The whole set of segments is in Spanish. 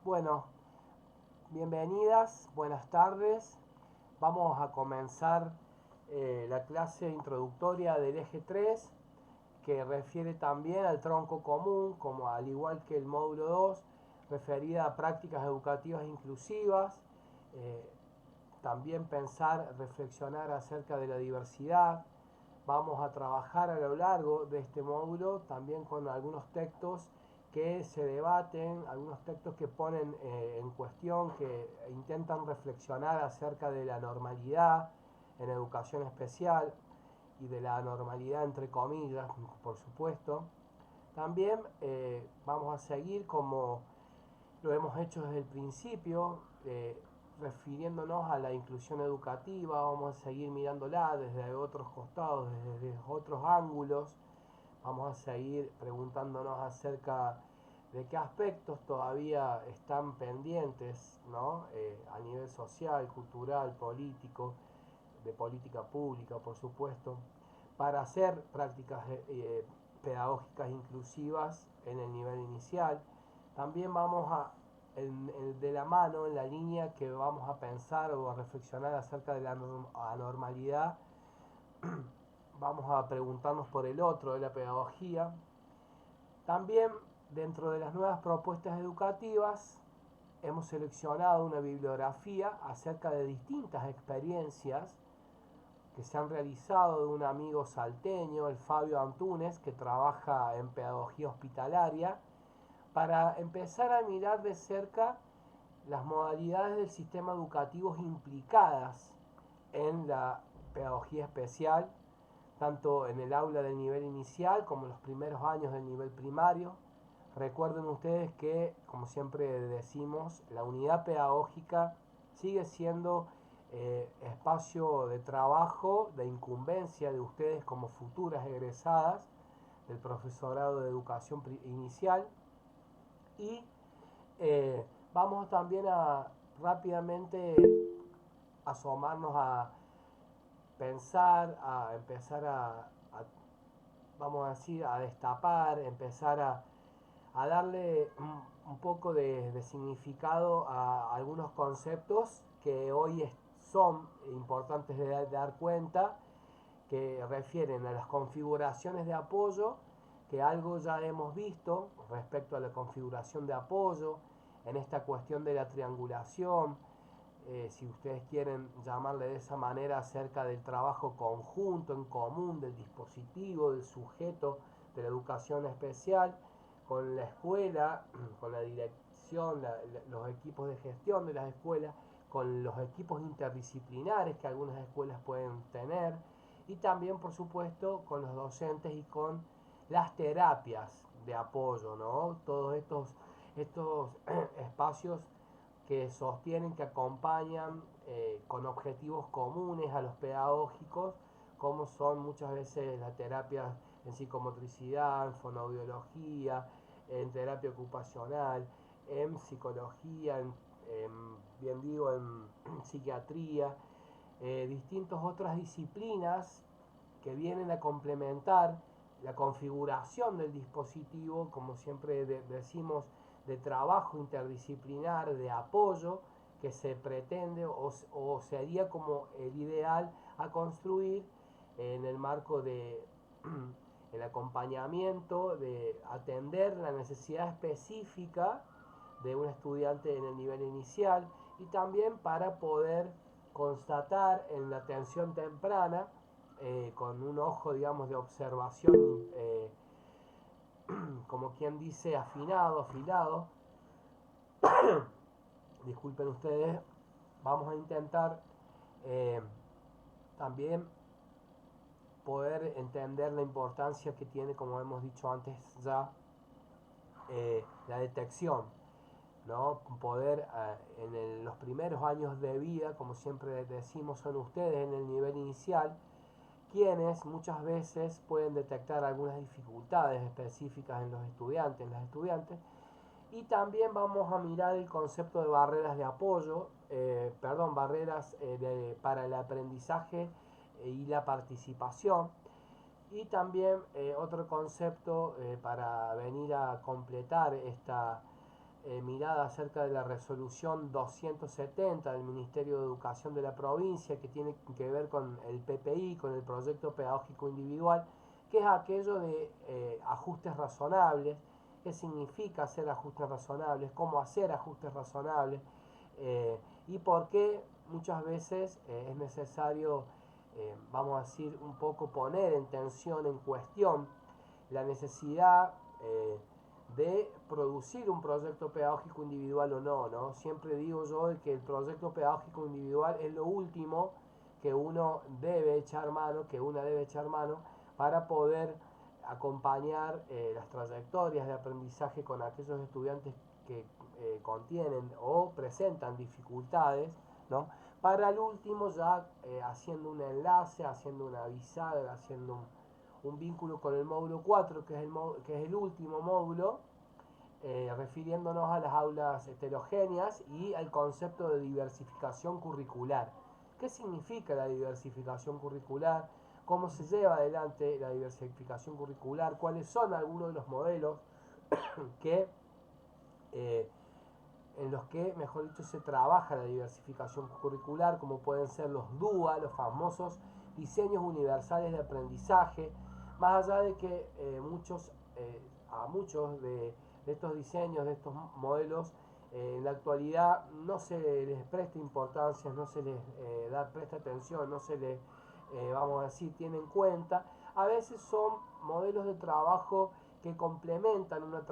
Bueno, bienvenidas, buenas tardes. Vamos a comenzar la clase introductoria del eje 3, que refiere también al tronco común, como al igual que el módulo 2, referida a prácticas educativas inclusivas. eh, También pensar, reflexionar acerca de la diversidad. Vamos a trabajar a lo largo de este módulo también con algunos textos que se debaten, algunos textos que ponen en cuestión, que intentan reflexionar acerca de la normalidad en educación especial y de la normalidad entre comillas, por supuesto. También vamos a seguir como lo hemos hecho desde el principio, refiriéndonos a la inclusión educativa. Vamos a seguir mirándola desde otros costados, desde otros ángulos. Vamos a seguir preguntándonos acerca de qué aspectos todavía están pendientes, ¿no? A nivel social, cultural, político, de política pública, por supuesto, para hacer prácticas pedagógicas inclusivas en el nivel inicial. También vamos a, de la mano, en la línea que vamos a pensar o a reflexionar acerca de la anormalidad, vamos a preguntarnos por el otro de la pedagogía. También, dentro de las nuevas propuestas educativas, hemos seleccionado una bibliografía acerca de distintas experiencias que se han realizado de un amigo salteño, el Fabio Antúnez, que trabaja en pedagogía hospitalaria, para empezar a mirar de cerca las modalidades del sistema educativo implicadas en la pedagogía especial, tanto en el aula del nivel inicial como en los primeros años del nivel primario. Recuerden ustedes que, como siempre decimos, la unidad pedagógica sigue siendo espacio de trabajo, de incumbencia de ustedes como futuras egresadas del profesorado de educación inicial. Y vamos también a rápidamente asomarnos a pensar, a empezar vamos a decir, a destapar, empezar a darle un poco de significado a algunos conceptos que hoy son importantes de dar cuenta, que refieren a las configuraciones de apoyo, que algo ya hemos visto respecto a la configuración de apoyo, en esta cuestión de la triangulación, si ustedes quieren llamarle de esa manera, acerca del trabajo conjunto, en común, del dispositivo, del sujeto de la educación especial, con la escuela, con la dirección, los equipos de gestión de las escuelas, con los equipos interdisciplinares que algunas escuelas pueden tener, y también, por supuesto, con los docentes y con las terapias de apoyo, ¿no? Todos estos espacios que sostienen, que acompañan con objetivos comunes a los pedagógicos, como son muchas veces las terapias en psicomotricidad, en fonoaudiología, en terapia ocupacional, en psicología, bien digo, en psiquiatría, distintas otras disciplinas que vienen a complementar la configuración del dispositivo, como siempre decimos, de trabajo interdisciplinar, de apoyo, que se pretende o sería como el ideal a construir en el marco de el acompañamiento, de atender la necesidad específica de un estudiante en el nivel inicial, y también para poder constatar en la atención temprana, con un ojo, digamos, de observación, como quien dice, afinado, afilado. Disculpen ustedes, vamos a intentar eh, también poder entender la importancia que tiene, como hemos dicho antes ya, la detección, ¿no? Poder los primeros años de vida, como siempre decimos, son ustedes en el nivel inicial quienes muchas veces pueden detectar algunas dificultades específicas en los estudiantes, en las estudiantes. Y también vamos a mirar el concepto de barreras de apoyo, barreras para el aprendizaje y la participación. Y también otro concepto para venir a completar mirada acerca de la resolución 270 del Ministerio de Educación de la provincia, que tiene que ver con el PPI, con el proyecto pedagógico individual, que es aquello de ajustes razonables. ¿Qué significa hacer ajustes razonables? ¿Cómo hacer ajustes razonables? Y por qué muchas veces es necesario, vamos a decir, un poco poner en tensión, en cuestión, la necesidad de producir un proyecto pedagógico individual o no, ¿no? Siempre digo yo que el proyecto pedagógico individual es lo último que uno debe echar mano, que una debe echar mano para poder acompañar las trayectorias de aprendizaje con aquellos estudiantes que contienen o presentan dificultades, ¿no? Para el último ya haciendo un enlace, haciendo una bisagra, haciendo un vínculo con el módulo 4, que es el último módulo, refiriéndonos a las aulas heterogéneas y al concepto de diversificación curricular. ¿Qué significa la diversificación curricular? ¿Cómo se lleva adelante la diversificación curricular? ¿Cuáles son algunos de los modelos que, eh, en los que, mejor dicho, se trabaja la diversificación curricular, como pueden ser los DUA, los famosos diseños universales de aprendizaje, más allá de que a muchos de estos diseños, de estos modelos, en la actualidad no se les presta importancia, no se les presta atención, no se les, vamos a decir, tiene en cuenta. A veces son modelos de trabajo que complementan una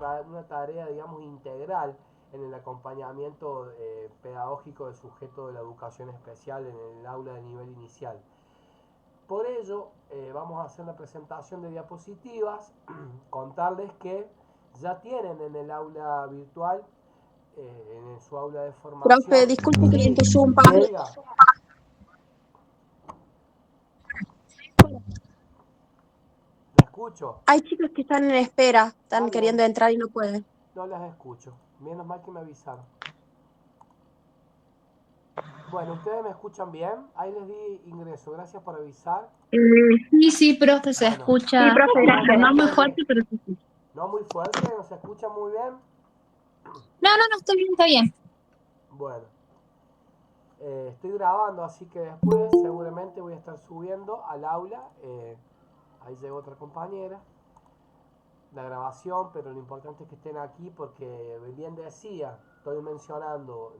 tarea, digamos, integral en el acompañamiento pedagógico del sujeto de la educación especial en el aula de nivel inicial. Por ello, vamos a hacer la presentación de diapositivas, contarles que ya tienen en el aula virtual, en su aula de Profe, formación. disculpe que le Sí, interrumpa. diga. La escucho. Hay chicos que están en espera, Ah, están bien, queriendo entrar y no pueden. no las escucho. Menos mal que me avisaron. Bueno, ¿ustedes me escuchan bien? Ahí les di ingreso, gracias por avisar. Sí, profe, se Bueno, Sí, escucha, profe, gracias. no muy no, fuerte, pero sí. no muy fuerte, no se escucha muy bien. No, estoy bien, está bien. Bueno, estoy grabando, así que después seguramente voy a estar subiendo al aula. Ahí llegó otra compañera. La grabación, pero lo importante es que estén aquí porque bien decía, estoy mencionando,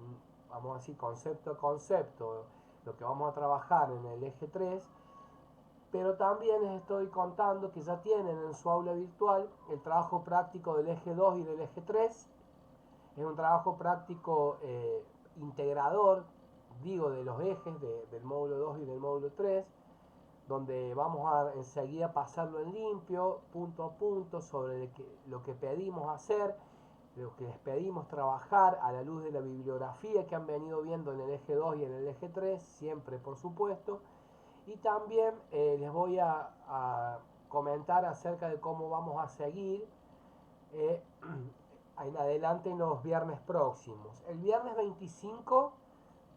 vamos a decir, concepto a concepto, lo que vamos a trabajar en el eje 3, pero también les estoy contando que ya tienen en su aula virtual el trabajo práctico del eje 2 y del eje 3. Es un trabajo práctico integrador, digo, de los ejes del módulo 2 y del módulo 3, donde vamos a enseguida pasarlo en limpio, punto a punto, sobre lo que pedimos hacer, lo que les pedimos trabajar a la luz de la bibliografía que han venido viendo en el eje 2 y en el eje 3, siempre por supuesto. Y también les voy a comentar acerca de cómo vamos a seguir eh, en adelante en los viernes próximos. El viernes 25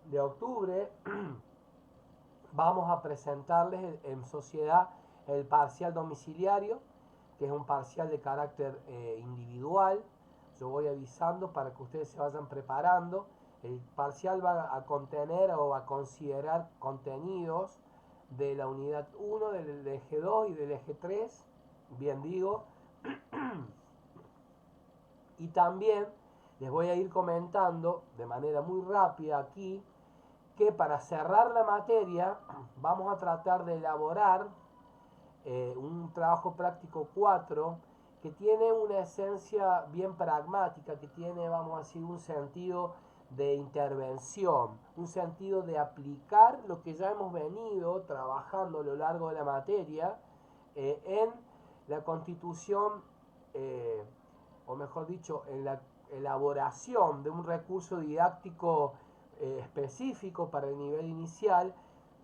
de octubre vamos a presentarles en sociedad el parcial domiciliario, que es un parcial de carácter individual. Yo voy avisando para que ustedes se vayan preparando. El parcial va a contener o a considerar contenidos de la unidad 1, del eje 2 y del eje 3, bien digo. Y también les voy a ir comentando de manera muy rápida aquí que para cerrar la materia vamos a tratar de elaborar un trabajo práctico 4 que tiene una esencia bien pragmática, que tiene, vamos a decir, un sentido de intervención, un sentido de aplicar lo que ya hemos venido trabajando a lo largo de la materia en la constitución, o mejor dicho, en la elaboración de un recurso didáctico específico para el nivel inicial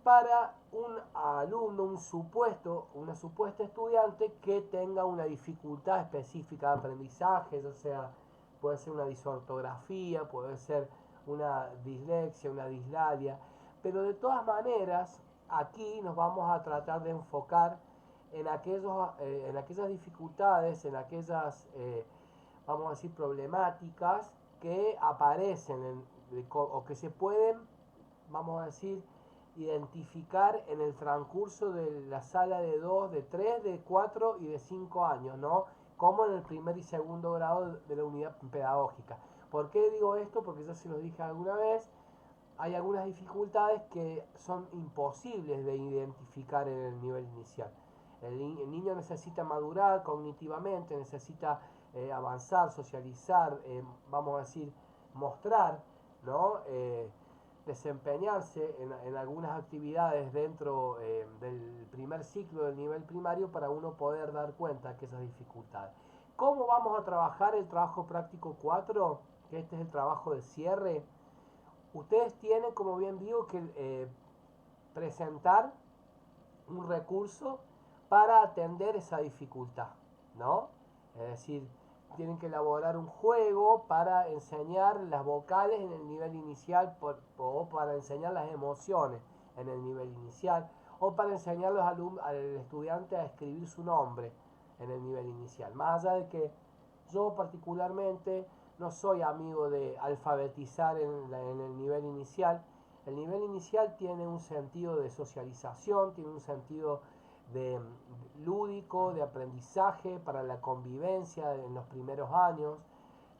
para un alumno, una supuesta estudiante que tenga una dificultad específica de aprendizaje, o sea, puede ser una disortografía, puede ser una dislexia, una dislalia, pero de todas maneras, aquí nos vamos a tratar de enfocar en aquellas dificultades, en aquellas, vamos a decir, problemáticas que aparecen o que se pueden, vamos a decir, identificar en el transcurso de la sala de 2, de 3, de 4 y de 5 años, ¿no? Como en el primer y segundo grado de la unidad pedagógica. ¿Por qué digo esto? Porque ya se los dije alguna vez, hay algunas dificultades que son imposibles de identificar en el nivel inicial. El niño necesita madurar cognitivamente, necesita avanzar, socializar, vamos a decir, mostrar, ¿no? Desempeñarse en algunas actividades dentro del primer ciclo del nivel primario para uno poder dar cuenta de esas dificultades. ¿Cómo vamos a trabajar el trabajo práctico 4? Que este es el trabajo de cierre. Ustedes tienen, como bien digo, que presentar un recurso para atender esa dificultad, ¿no? Es decir, tienen que elaborar un juego para enseñar las vocales en el nivel inicial o para enseñar las emociones en el nivel inicial o para enseñar al estudiante a escribir su nombre en el nivel inicial. Más allá de que yo particularmente no soy amigo de alfabetizar en el nivel inicial. El nivel inicial tiene un sentido de socialización, tiene un sentido de lúdico, de aprendizaje para la convivencia en los primeros años.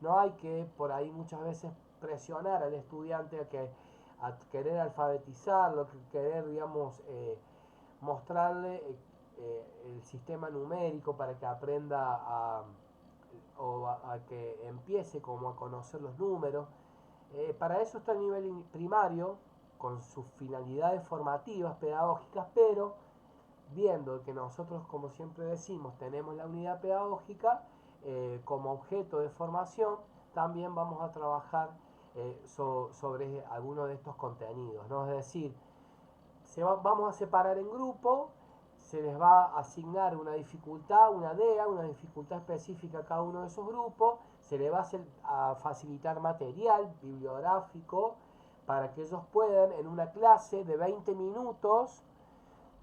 No hay que por ahí muchas veces presionar al estudiante a querer alfabetizarlo, querer, digamos, mostrarle el sistema numérico para que aprenda a que empiece como a conocer los números. Para eso está el nivel primario, con sus finalidades formativas, pedagógicas, pero viendo que nosotros, como siempre decimos, tenemos la unidad pedagógica como objeto de formación, también vamos a trabajar sobre algunos de estos contenidos, ¿no? Es decir, vamos a separar en grupo, se les va a asignar una dificultad, una DEA, una dificultad específica a cada uno de esos grupos, se les va a facilitar material bibliográfico para que ellos puedan en una clase de 20 minutos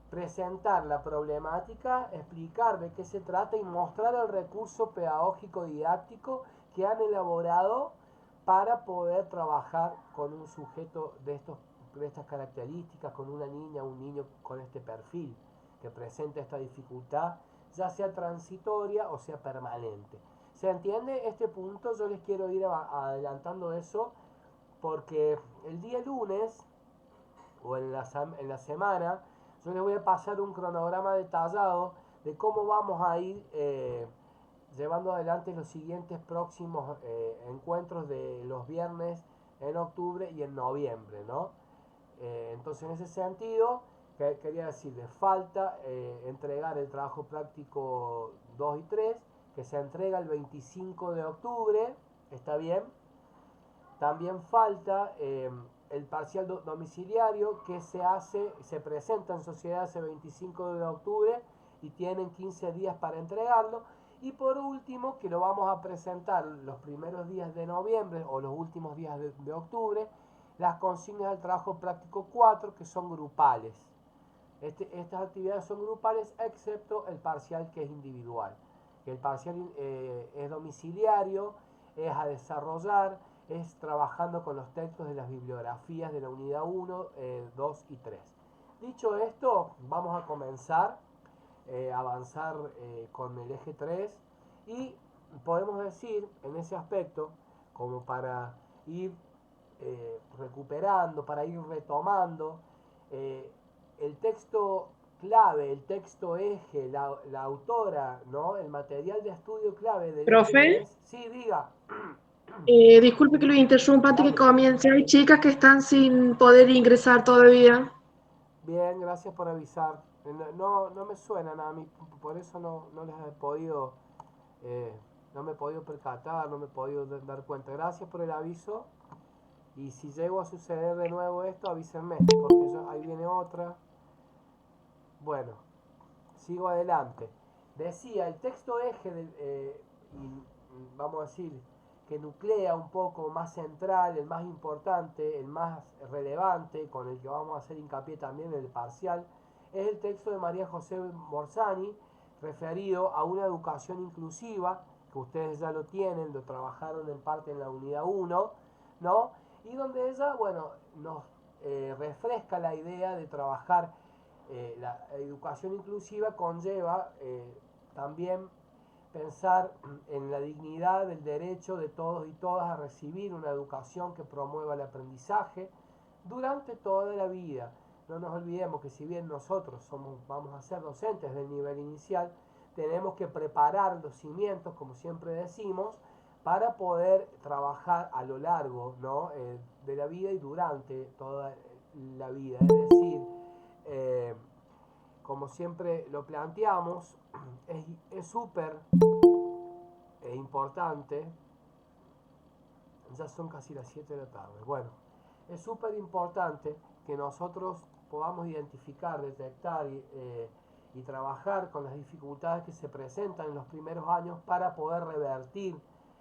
presentar la problemática, explicar de qué se trata y mostrar el recurso pedagógico didáctico que han elaborado para poder trabajar con un sujeto de estas características, con una niña, un niño con este perfil que presenta esta dificultad, ya sea transitoria o sea permanente. ¿Se entiende este punto? Yo les quiero ir adelantando eso porque el día lunes o en la semana yo les voy a pasar un cronograma detallado de cómo vamos a ir llevando adelante los siguientes próximos encuentros de los viernes en octubre y en noviembre, ¿no? Entonces, en ese sentido, quería decirles, falta entregar el trabajo práctico 2 y 3, que se entrega el 25 de octubre, ¿está bien? También falta el parcial domiciliario que se presenta en sociedad ese 25 de octubre y tienen 15 días para entregarlo. Y por último, que lo vamos a presentar los primeros días de noviembre o los últimos días de octubre, las consignas del trabajo práctico 4, que son grupales. Estas actividades son grupales excepto el parcial que es individual. El parcial es domiciliario, es a desarrollar, es trabajando con los textos de las bibliografías de la unidad 1, 2 y 3. Dicho esto, vamos a comenzar a avanzar con el eje 3 y podemos decir en ese aspecto, como para ir recuperando, para ir retomando, el texto clave, el texto eje, la autora, ¿no? El material de estudio clave del eje Profe, 3. Sí, diga. disculpe que lo interrumpa antes que Dale. comience. Hay chicas que están sin poder ingresar todavía. Bien, gracias por avisar. No me suenan a mí, por eso no les he podido, eh, no me he podido percatar, no me he podido dar cuenta. Gracias por el aviso. Y si llego a suceder de nuevo esto, avísenme, porque ahí viene otra. Bueno, sigo adelante. Decía, el texto eje, vamos a decir, que nuclea un poco más central, el más importante, el más relevante, con el que vamos a hacer hincapié también en el parcial, es el texto de María José Morzani, referido a una educación inclusiva, que ustedes ya lo tienen, lo trabajaron en parte en la unidad 1, ¿no? Y donde ella, bueno, nos refresca la idea de trabajar la educación inclusiva conlleva también pensar en la dignidad del derecho de todos y todas a recibir una educación que promueva el aprendizaje durante toda la vida. No nos olvidemos que si bien nosotros vamos a ser docentes del nivel inicial, tenemos que preparar los cimientos, como siempre decimos, para poder trabajar a lo largo, ¿no? De la vida y durante toda la vida. Es decir, como siempre lo planteamos, es súper importante, ya son casi las 7 de la tarde, bueno, es súper importante que nosotros podamos identificar, detectar y trabajar con las dificultades que se presentan en los primeros años para poder revertir,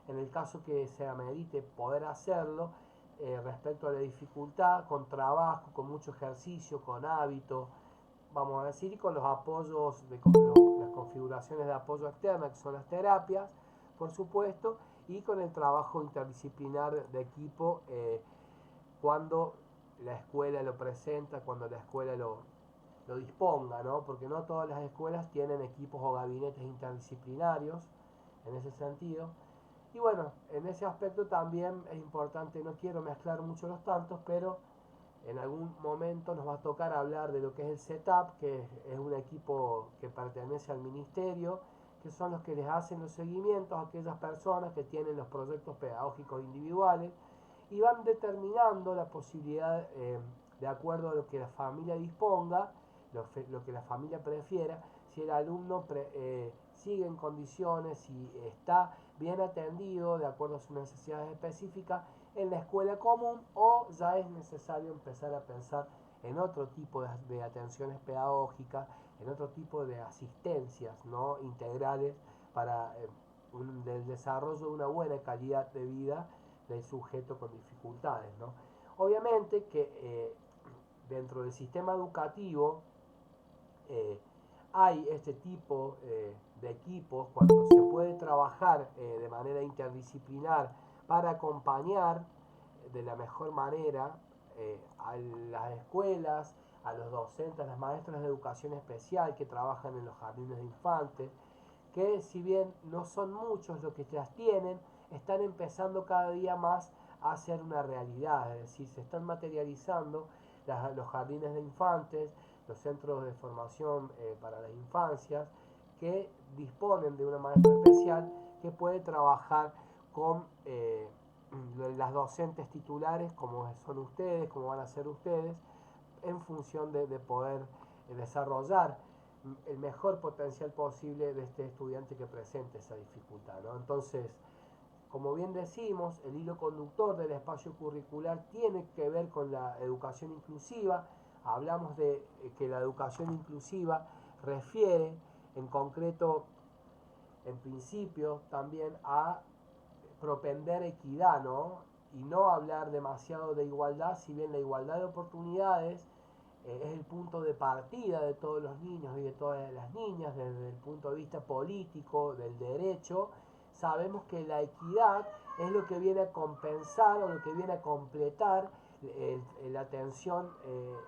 en el caso que se amerite poder hacerlo, respecto a la dificultad, con trabajo, con mucho ejercicio, con hábito, vamos a decir, y con los apoyos, las configuraciones de apoyo externa, que son las terapias, por supuesto, y con el trabajo interdisciplinar de equipo cuando la escuela lo presenta, cuando la escuela lo disponga, ¿no? Porque no todas las escuelas tienen equipos o gabinetes interdisciplinarios en ese sentido. Y bueno, en ese aspecto también es importante, no quiero mezclar mucho los tantos, pero en algún momento nos va a tocar hablar de lo que es el setup, que es un equipo que pertenece al ministerio, que son los que les hacen los seguimientos a aquellas personas que tienen los proyectos pedagógicos individuales y van determinando la posibilidad, de acuerdo a lo que la familia disponga, lo que la familia prefiera, si el alumno sigue en condiciones, si está bien atendido de acuerdo a sus necesidades específicas en la escuela común, o ya es necesario empezar a pensar en otro tipo de atenciones pedagógicas, en otro tipo de asistencias, ¿no?, integrales para el desarrollo de una buena calidad de vida del sujeto con dificultades, ¿no? Obviamente que dentro del sistema educativo hay este tipo de equipos cuando se puede trabajar de manera interdisciplinar para acompañar de la mejor manera a las escuelas, a los docentes, a las maestras de educación especial que trabajan en los jardines de infantes, que si bien no son muchos los que las tienen, están empezando cada día más a ser una realidad, es decir, se están materializando los jardines de infantes, los centros de formación para las infancias, que disponen de una maestra especial que puede trabajar con las docentes titulares, como son ustedes, como van a ser ustedes, en función de poder desarrollar el mejor potencial posible de este estudiante que presente esa dificultad, ¿no? Entonces, como bien decimos, el hilo conductor del espacio curricular tiene que ver con la educación inclusiva. Hablamos de que la educación inclusiva refiere en concreto, en principio, también a propender equidad, ¿no? Y no hablar demasiado de igualdad, si bien la igualdad de oportunidades es el punto de partida de todos los niños y de todas las niñas desde el punto de vista político, del derecho. Sabemos que la equidad es lo que viene a compensar o lo que viene a completar la atención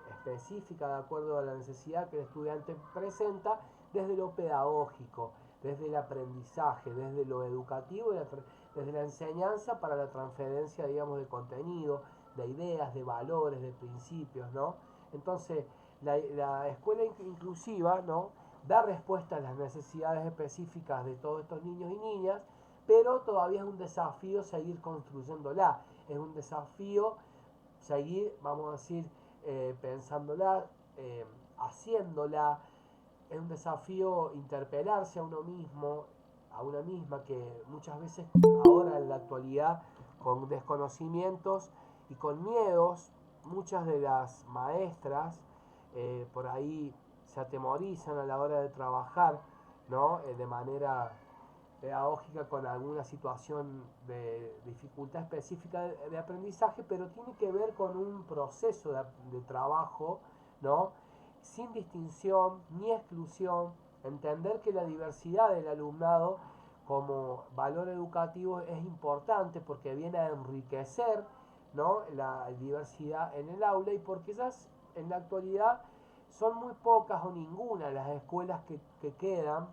específica de acuerdo a la necesidad que el estudiante presenta desde lo pedagógico, desde el aprendizaje, desde lo educativo, desde la enseñanza para la transferencia, digamos, de contenido, de ideas, de valores, de principios, ¿no? Entonces, la escuela inclusiva, ¿no?, da respuesta a las necesidades específicas de todos estos niños y niñas, pero todavía es un desafío seguir construyéndola, es un desafío seguir, vamos a decir, pensándola, haciéndola, es un desafío interpelarse a uno mismo, a una misma, que muchas veces ahora en la actualidad, con desconocimientos y con miedos, muchas de las maestras por ahí se atemorizan a la hora de trabajar, ¿no?, de manera pedagógica con alguna situación de dificultad específica de aprendizaje, pero tiene que ver con un proceso de trabajo, ¿no?, sin distinción ni exclusión, entender que la diversidad del alumnado como valor educativo es importante porque viene a enriquecer, ¿no?, la diversidad en el aula, y porque ya en la actualidad son muy pocas o ninguna las escuelas que quedan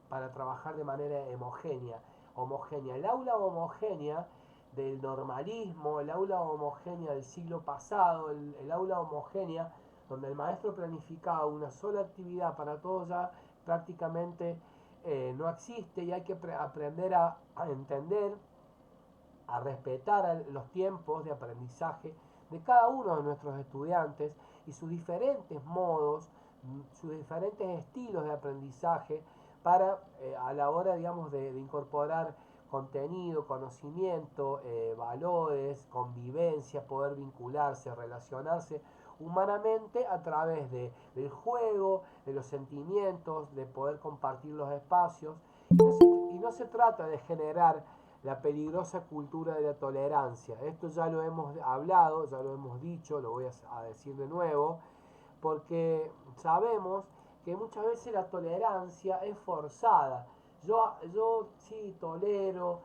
para trabajar de manera homogénea. El aula homogénea del normalismo, el aula homogénea del siglo pasado, el aula homogénea donde el maestro planificaba una sola actividad para todos, ya prácticamente no existe, y hay que aprender a entender, a respetar los tiempos de aprendizaje de cada uno de nuestros estudiantes y sus diferentes modos, sus diferentes estilos de aprendizaje para a la hora, digamos, de incorporar contenido, conocimiento, valores, convivencia, poder vincularse, relacionarse humanamente a través del juego, de los sentimientos, de poder compartir los espacios. Y no se trata de generar la peligrosa cultura de la tolerancia. Esto ya lo hemos hablado, ya lo hemos dicho, lo voy a decir de nuevo, porque sabemos que muchas veces la tolerancia es forzada. Yo sí tolero,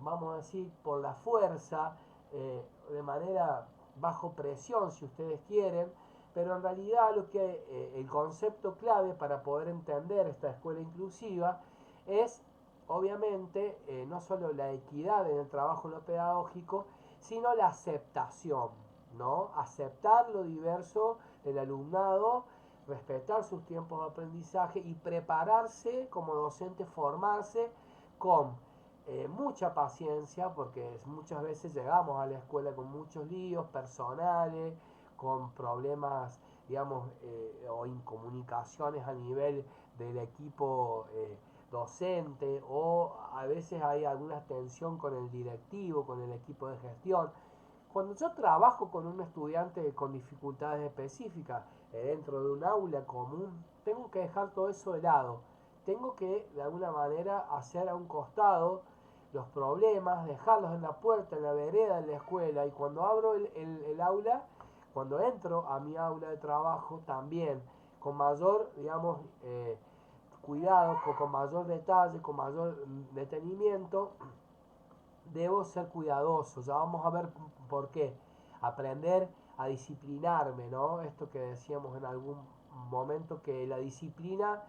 vamos a decir, por la fuerza, de manera bajo presión, si ustedes quieren, pero en realidad el concepto clave para poder entender esta escuela inclusiva es, obviamente, no solo la equidad en el trabajo en lo pedagógico, sino la aceptación, ¿no? Aceptar lo diverso del alumnado, respetar sus tiempos de aprendizaje y prepararse como docente, formarse con mucha paciencia, porque muchas veces llegamos a la escuela con muchos líos personales, con problemas, digamos, o incomunicaciones a nivel del equipo docente, o a veces hay alguna tensión con el directivo, con el equipo de gestión. Cuando yo trabajo con un estudiante con dificultades específicas dentro de un aula común, tengo que dejar todo eso de lado. Tengo que, de alguna manera, hacer a un costado los problemas, dejarlos en la puerta, en la vereda, en la escuela, y cuando abro el aula, cuando entro a mi aula de trabajo, también con mayor, digamos, cuidado, con mayor detalle, con mayor detenimiento, debo ser cuidadoso. Ya vamos a ver por qué. Aprender a disciplinarme, ¿no? Esto que decíamos en algún momento, que la disciplina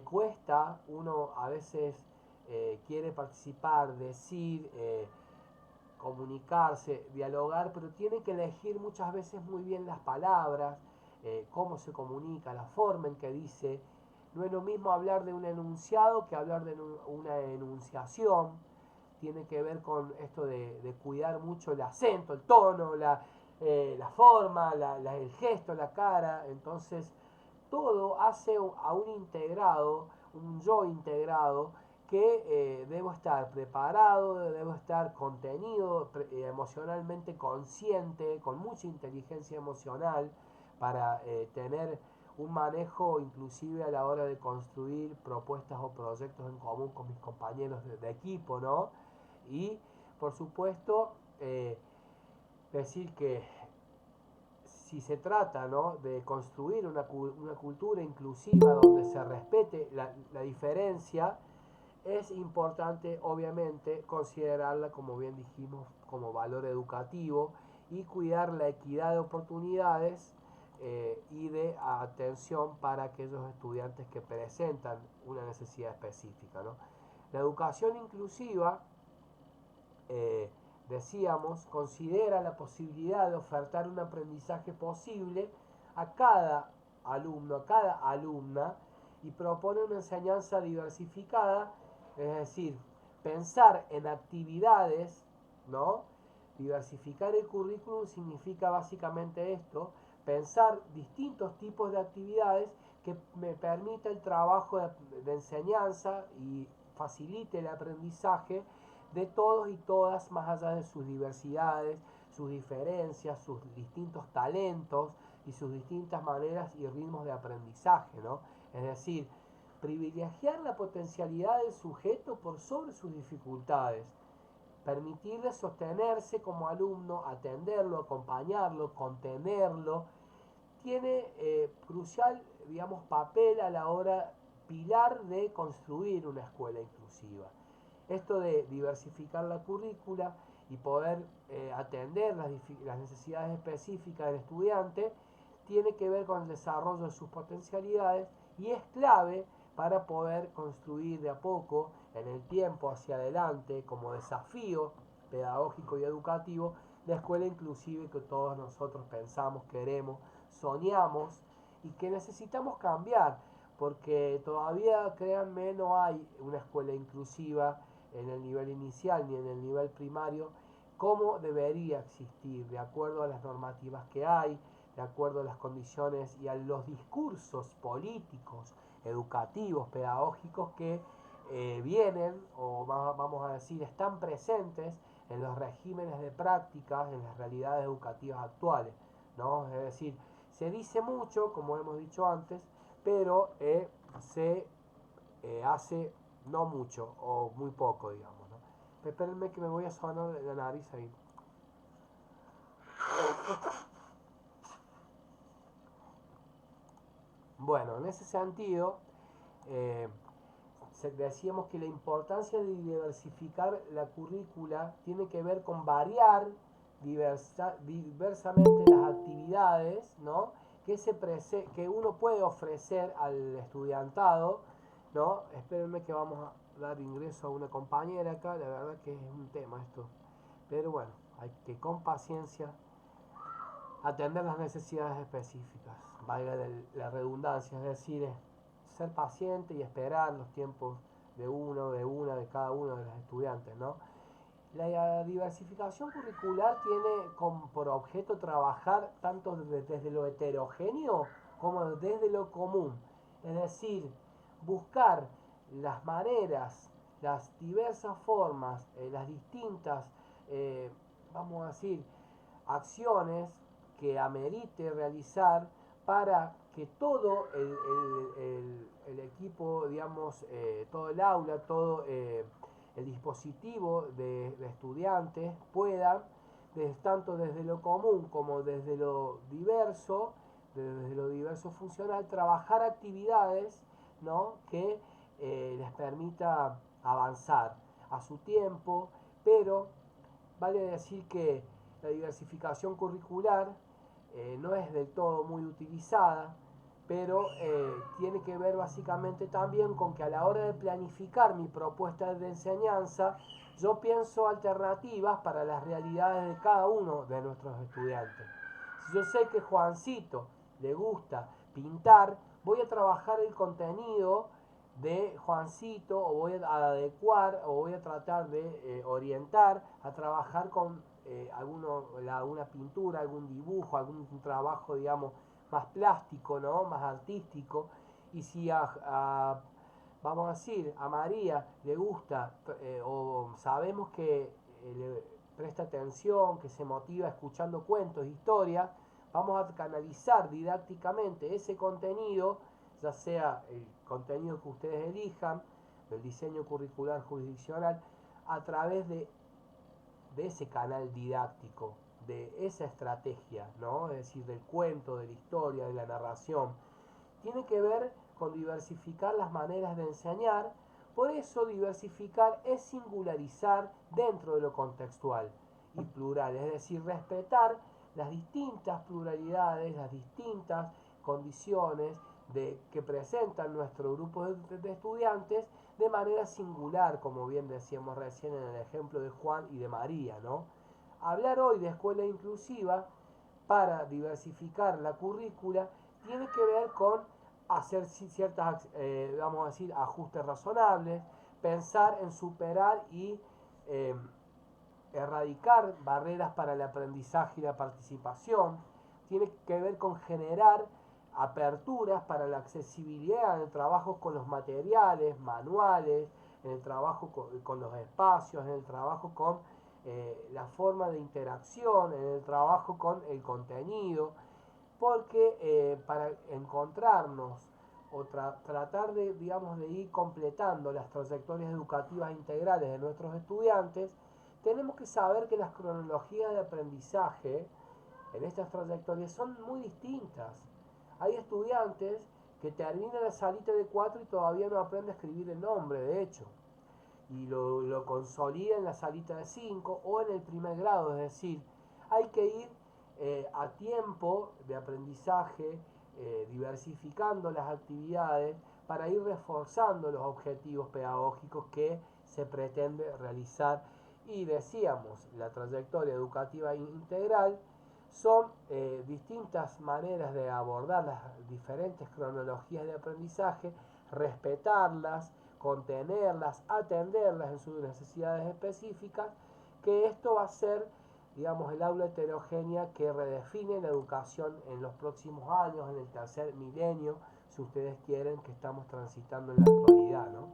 cuesta, uno a veces quiere participar, decir, comunicarse, dialogar, pero tiene que elegir muchas veces muy bien las palabras, cómo se comunica, la forma en que dice. No es lo mismo hablar de un enunciado que hablar de una enunciación. Tiene que ver con esto de cuidar mucho el acento, el tono, la forma, el gesto, la cara. Entonces, todo hace a un integrado, un yo integrado, que debo estar preparado, debo estar contenido, emocionalmente consciente, con mucha inteligencia emocional, para tener un manejo inclusive a la hora de construir propuestas o proyectos en común con mis compañeros de equipo, ¿no? Y, por supuesto, decir que si se trata, ¿no?, de construir una cultura inclusiva donde se respete la diferencia, es importante, obviamente, considerarla, como bien dijimos, como valor educativo, y cuidar la equidad de oportunidades y de atención para aquellos estudiantes que presentan una necesidad específica, ¿no? La educación inclusiva, eh, decíamos, considera la posibilidad de ofertar un aprendizaje posible a cada alumno, a cada alumna, y propone una enseñanza diversificada, es decir, pensar en actividades, ¿no? Diversificar el currículum significa básicamente esto: pensar distintos tipos de actividades que me permita el trabajo de enseñanza y facilite el aprendizaje de todos y todas, más allá de sus diversidades, sus diferencias, sus distintos talentos y sus distintas maneras y ritmos de aprendizaje, ¿no? Es decir, privilegiar la potencialidad del sujeto por sobre sus dificultades, permitirle sostenerse como alumno, atenderlo, acompañarlo, contenerlo, tiene crucial, digamos, papel a la hora, pilar de construir una escuela inclusiva. Esto de diversificar la currícula y poder atender las necesidades específicas del estudiante tiene que ver con el desarrollo de sus potencialidades y es clave para poder construir de a poco, en el tiempo hacia adelante, como desafío pedagógico y educativo, la escuela inclusiva que todos nosotros pensamos, queremos, soñamos y que necesitamos cambiar, porque todavía, créanme, no hay una escuela inclusiva en el nivel inicial ni en el nivel primario como debería existir, de acuerdo a las normativas que hay, de acuerdo a las condiciones y a los discursos políticos, educativos, pedagógicos que vienen, o vamos a decir, están presentes en los regímenes de prácticas, en las realidades educativas actuales, ¿no? Es decir, se dice mucho, como hemos dicho antes, pero se hace no mucho o muy poco, digamos, ¿no? Espérenme que me voy a sonar la nariz ahí. Bueno, en ese sentido, eh, decíamos que la importancia de diversificar la currícula tiene que ver con variar diversamente las actividades, ¿no? que uno puede ofrecer al estudiantado, ¿no? Espérenme que vamos a dar ingreso a una compañera acá, la verdad que es un tema esto, pero bueno, hay que con paciencia atender las necesidades específicas, valga la redundancia, es decir, ser paciente y esperar los tiempos de cada uno de los estudiantes, ¿no? La diversificación curricular tiene por objeto trabajar tanto desde lo heterogéneo como desde lo común, es decir, buscar las maneras, las diversas formas, las distintas, vamos a decir, acciones que amerite realizar para que todo el equipo, digamos, todo el aula, todo el dispositivo de estudiantes puedan, tanto desde lo común como desde lo diverso funcional, trabajar actividades, ¿no? que les permita avanzar a su tiempo, pero vale decir que la diversificación curricular no es del todo muy utilizada, pero tiene que ver básicamente también con que a la hora de planificar mi propuesta de enseñanza, yo pienso alternativas para las realidades de cada uno de nuestros estudiantes. Si yo sé que Juancito le gusta pintar, voy a trabajar el contenido de Juancito, o voy a adecuar o voy a tratar de orientar a trabajar con alguna pintura, algún dibujo, algún trabajo, digamos, más plástico, ¿no? Más artístico. Y si vamos a decir, a María le gusta o sabemos que le presta atención, que se motiva escuchando cuentos, historias, vamos a canalizar didácticamente ese contenido, ya sea el contenido que ustedes elijan, del diseño curricular jurisdiccional, a través de ese canal didáctico, de esa estrategia, ¿no? Es decir, del cuento, de la historia, de la narración. Tiene que ver con diversificar las maneras de enseñar, por eso diversificar es singularizar dentro de lo contextual y plural, es decir, respetar las distintas pluralidades, las distintas condiciones que presentan nuestro grupo de estudiantes de manera singular, como bien decíamos recién en el ejemplo de Juan y de María, ¿no? Hablar hoy de escuela inclusiva para diversificar la currícula tiene que ver con hacer ciertas, vamos a decir, ajustes razonables, pensar en superar y eh, erradicar barreras para el aprendizaje y la participación, tiene que ver con generar aperturas para la accesibilidad en el trabajo con los materiales, manuales, en el trabajo con los espacios, en el trabajo con la forma de interacción, en el trabajo con el contenido, porque para encontrarnos o tratar de, digamos, de ir completando las trayectorias educativas integrales de nuestros estudiantes, tenemos que saber que las cronologías de aprendizaje en estas trayectorias son muy distintas. Hay estudiantes que termina la salita de 4 y todavía no aprende a escribir el nombre, de hecho, y lo consolida en la salita de 5 o en el primer grado, es decir, hay que ir a tiempo de aprendizaje, diversificando las actividades para ir reforzando los objetivos pedagógicos que se pretende realizar. Y decíamos, la trayectoria educativa integral son distintas maneras de abordar las diferentes cronologías de aprendizaje, respetarlas, contenerlas, atenderlas en sus necesidades específicas, que esto va a ser, digamos, el aula heterogénea que redefine la educación en los próximos años, en el tercer milenio, si ustedes quieren, que estamos transitando en la actualidad, ¿no?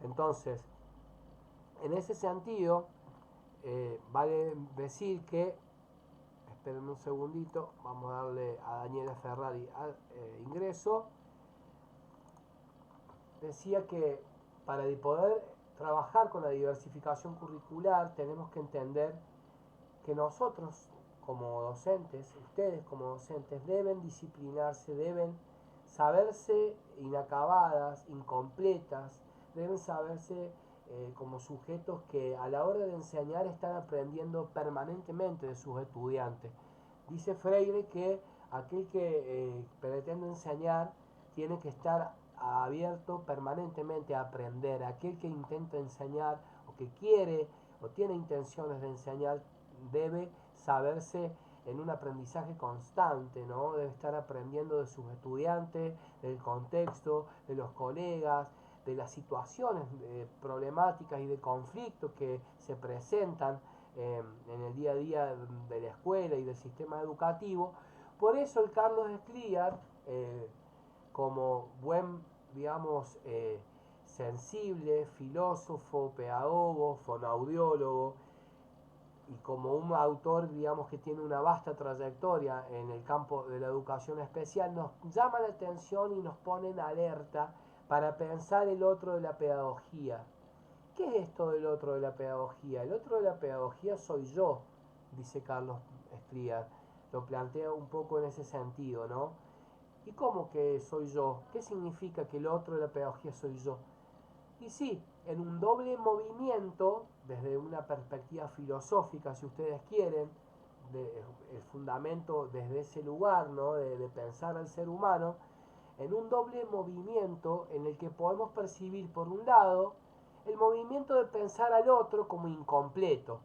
Entonces, en ese sentido, vale decir que, esperen un segundito, vamos a darle a Daniela Ferrari al ingreso. Decía que para poder trabajar con la diversificación curricular tenemos que entender que nosotros como docentes, ustedes como docentes, deben disciplinarse, deben saberse inacabadas, incompletas, deben saberse como sujetos que a la hora de enseñar están aprendiendo permanentemente de sus estudiantes. Dice Freire que aquel que pretende enseñar tiene que estar abierto permanentemente a aprender. Aquel que intenta enseñar o que quiere o tiene intenciones de enseñar debe saberse en un aprendizaje constante, ¿no? Debe estar aprendiendo de sus estudiantes, del contexto, de los colegas, de las situaciones problemáticas y de conflictos que se presentan en el día a día de la escuela y del sistema educativo. Por eso el Carlos Escliar, como buen, digamos, sensible, filósofo, pedagogo, fonoaudiólogo, y como un autor, digamos, que tiene una vasta trayectoria en el campo de la educación especial, nos llama la atención y nos pone en alerta para pensar el otro de la pedagogía. ¿Qué es esto del otro de la pedagogía? El otro de la pedagogía soy yo, dice Carlos Escliar. Lo plantea un poco en ese sentido, ¿no? ¿Y cómo que soy yo? ¿Qué significa que el otro de la pedagogía soy yo? Y sí, en un doble movimiento, desde una perspectiva filosófica, si ustedes quieren, el fundamento desde ese lugar, ¿no? de pensar al ser humano, en un doble movimiento en el que podemos percibir, por un lado, el movimiento de pensar al otro como incompleto,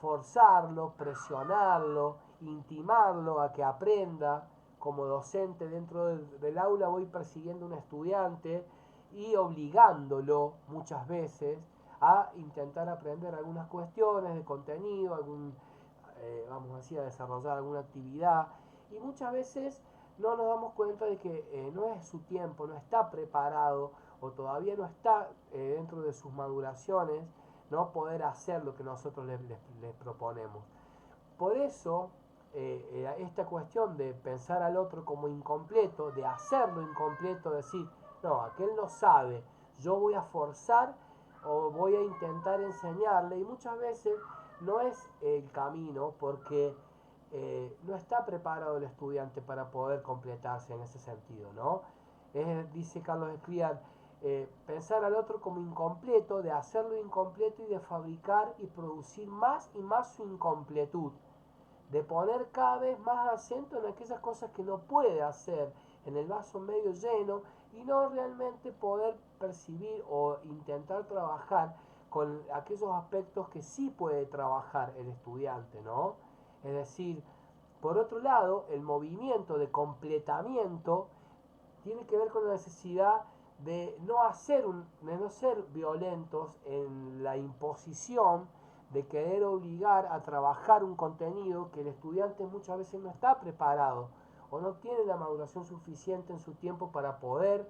forzarlo, presionarlo, intimarlo a que aprenda. Como docente dentro del aula voy persiguiendo a un estudiante y obligándolo muchas veces a intentar aprender algunas cuestiones de contenido, vamos a decir, a desarrollar alguna actividad, y muchas veces no nos damos cuenta de que no es su tiempo, no está preparado o todavía no está dentro de sus maduraciones, no poder hacer lo que nosotros les proponemos. Por eso, esta cuestión de pensar al otro como incompleto, de hacerlo incompleto, decir, no, aquel no sabe, yo voy a forzar o voy a intentar enseñarle, y muchas veces no es el camino porque no está preparado el estudiante para poder completarse en ese sentido, ¿no? Dice Carlos Escliar, pensar al otro como incompleto, de hacerlo incompleto y de fabricar y producir más y más su incompletud, de poner cada vez más acento en aquellas cosas que no puede hacer, en el vaso medio lleno, y no realmente poder percibir o intentar trabajar con aquellos aspectos que sí puede trabajar el estudiante, ¿no? Es decir, por otro lado, el movimiento de completamiento tiene que ver con la necesidad de de no ser violentos en la imposición de querer obligar a trabajar un contenido que el estudiante muchas veces no está preparado o no tiene la maduración suficiente en su tiempo para poder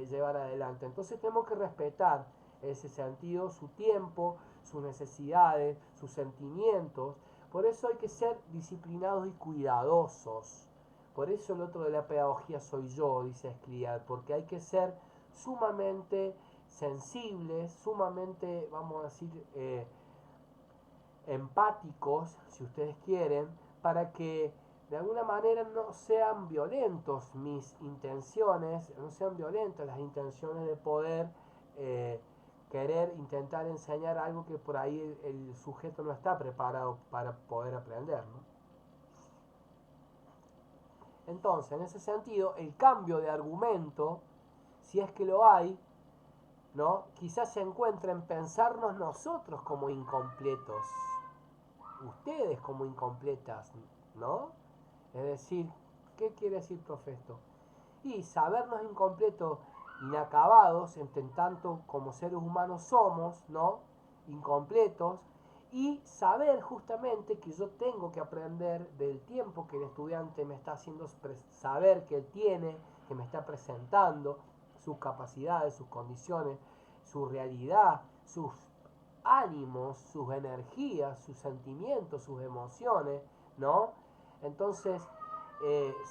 llevar adelante. Entonces tenemos que respetar ese sentido, su tiempo, sus necesidades, sus sentimientos. Por eso hay que ser disciplinados y cuidadosos. Por eso el otro de la pedagogía soy yo, dice Escliar, porque hay que ser sumamente sensibles, sumamente, vamos a decir, empáticos, si ustedes quieren, para que de alguna manera no sean violentos mis intenciones, no sean violentas las intenciones de poder querer intentar enseñar algo que por ahí el sujeto no está preparado para poder aprender, ¿no? Entonces, en ese sentido, el cambio de argumento, si es que lo hay, ¿no? Quizás se encuentra en pensarnos nosotros como incompletos, ustedes como incompletas, ¿no? Es decir, ¿qué quiere decir, profe, esto? Y sabernos incompletos, inacabados, en tanto como seres humanos somos, ¿no? Incompletos, y saber justamente que yo tengo que aprender del tiempo que el estudiante me está haciendo saber que él tiene, que me está presentando, sus capacidades, sus condiciones, su realidad, sus ánimos, sus energías, sus sentimientos, sus emociones, ¿no? Entonces,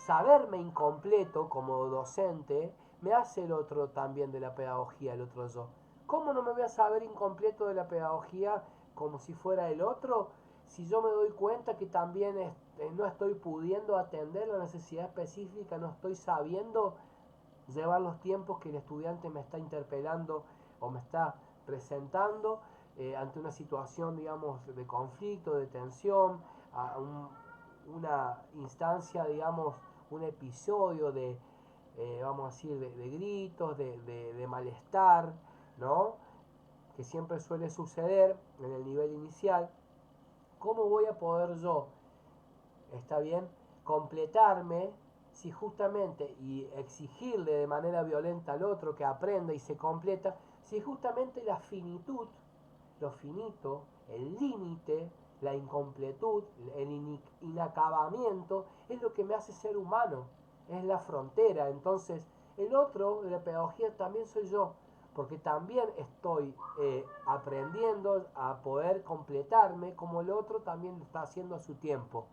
saberme incompleto como docente me hace el otro también de la pedagogía, el otro yo. ¿Cómo no me voy a saber incompleto de la pedagogía como si fuera el otro? Si yo me doy cuenta que también no estoy pudiendo atender la necesidad específica, no estoy sabiendo llevar los tiempos que el estudiante me está interpelando o me está presentando ante una situación, digamos, de conflicto, de tensión, a una instancia, digamos, un episodio de, vamos a decir, de gritos, de malestar, ¿no? Que siempre suele suceder en el nivel inicial. ¿Cómo voy a poder yo, está bien, completarme si justamente, y exigirle de manera violenta al otro que aprenda y se completa, si justamente la finitud, lo finito, el límite, la incompletud, el inacabamiento, es lo que me hace ser humano, es la frontera. Entonces, el otro de la pedagogía también soy yo, porque también estoy aprendiendo a poder completarme como el otro también lo está haciendo a su tiempo.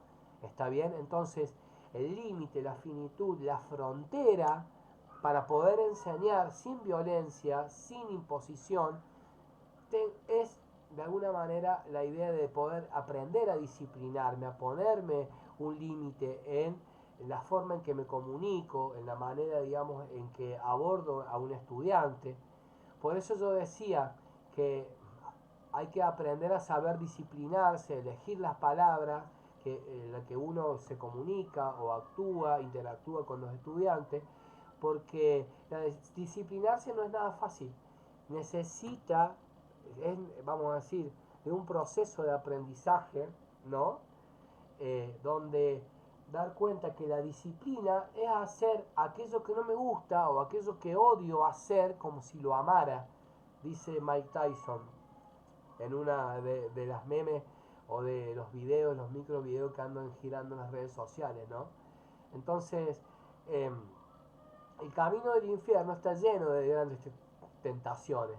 ¿Está bien? Entonces, el límite, la finitud, la frontera para poder enseñar sin violencia, sin imposición, es de alguna manera la idea de poder aprender a disciplinarme, a ponerme un límite en la forma en que me comunico, en la manera, digamos, en que abordo a un estudiante. Por eso yo decía que hay que aprender a saber disciplinarse, elegir las palabras en las que uno se comunica o actúa, interactúa con los estudiantes, porque disciplinarse no es nada fácil. Necesita, vamos a decir, de un proceso de aprendizaje, ¿no? Donde dar cuenta que la disciplina es hacer aquello que no me gusta o aquello que odio hacer como si lo amara, dice Mike Tyson en una de las memes o de los videos, los micro videos que andan girando en las redes sociales, ¿no? Entonces, el camino del infierno está lleno de grandes tentaciones.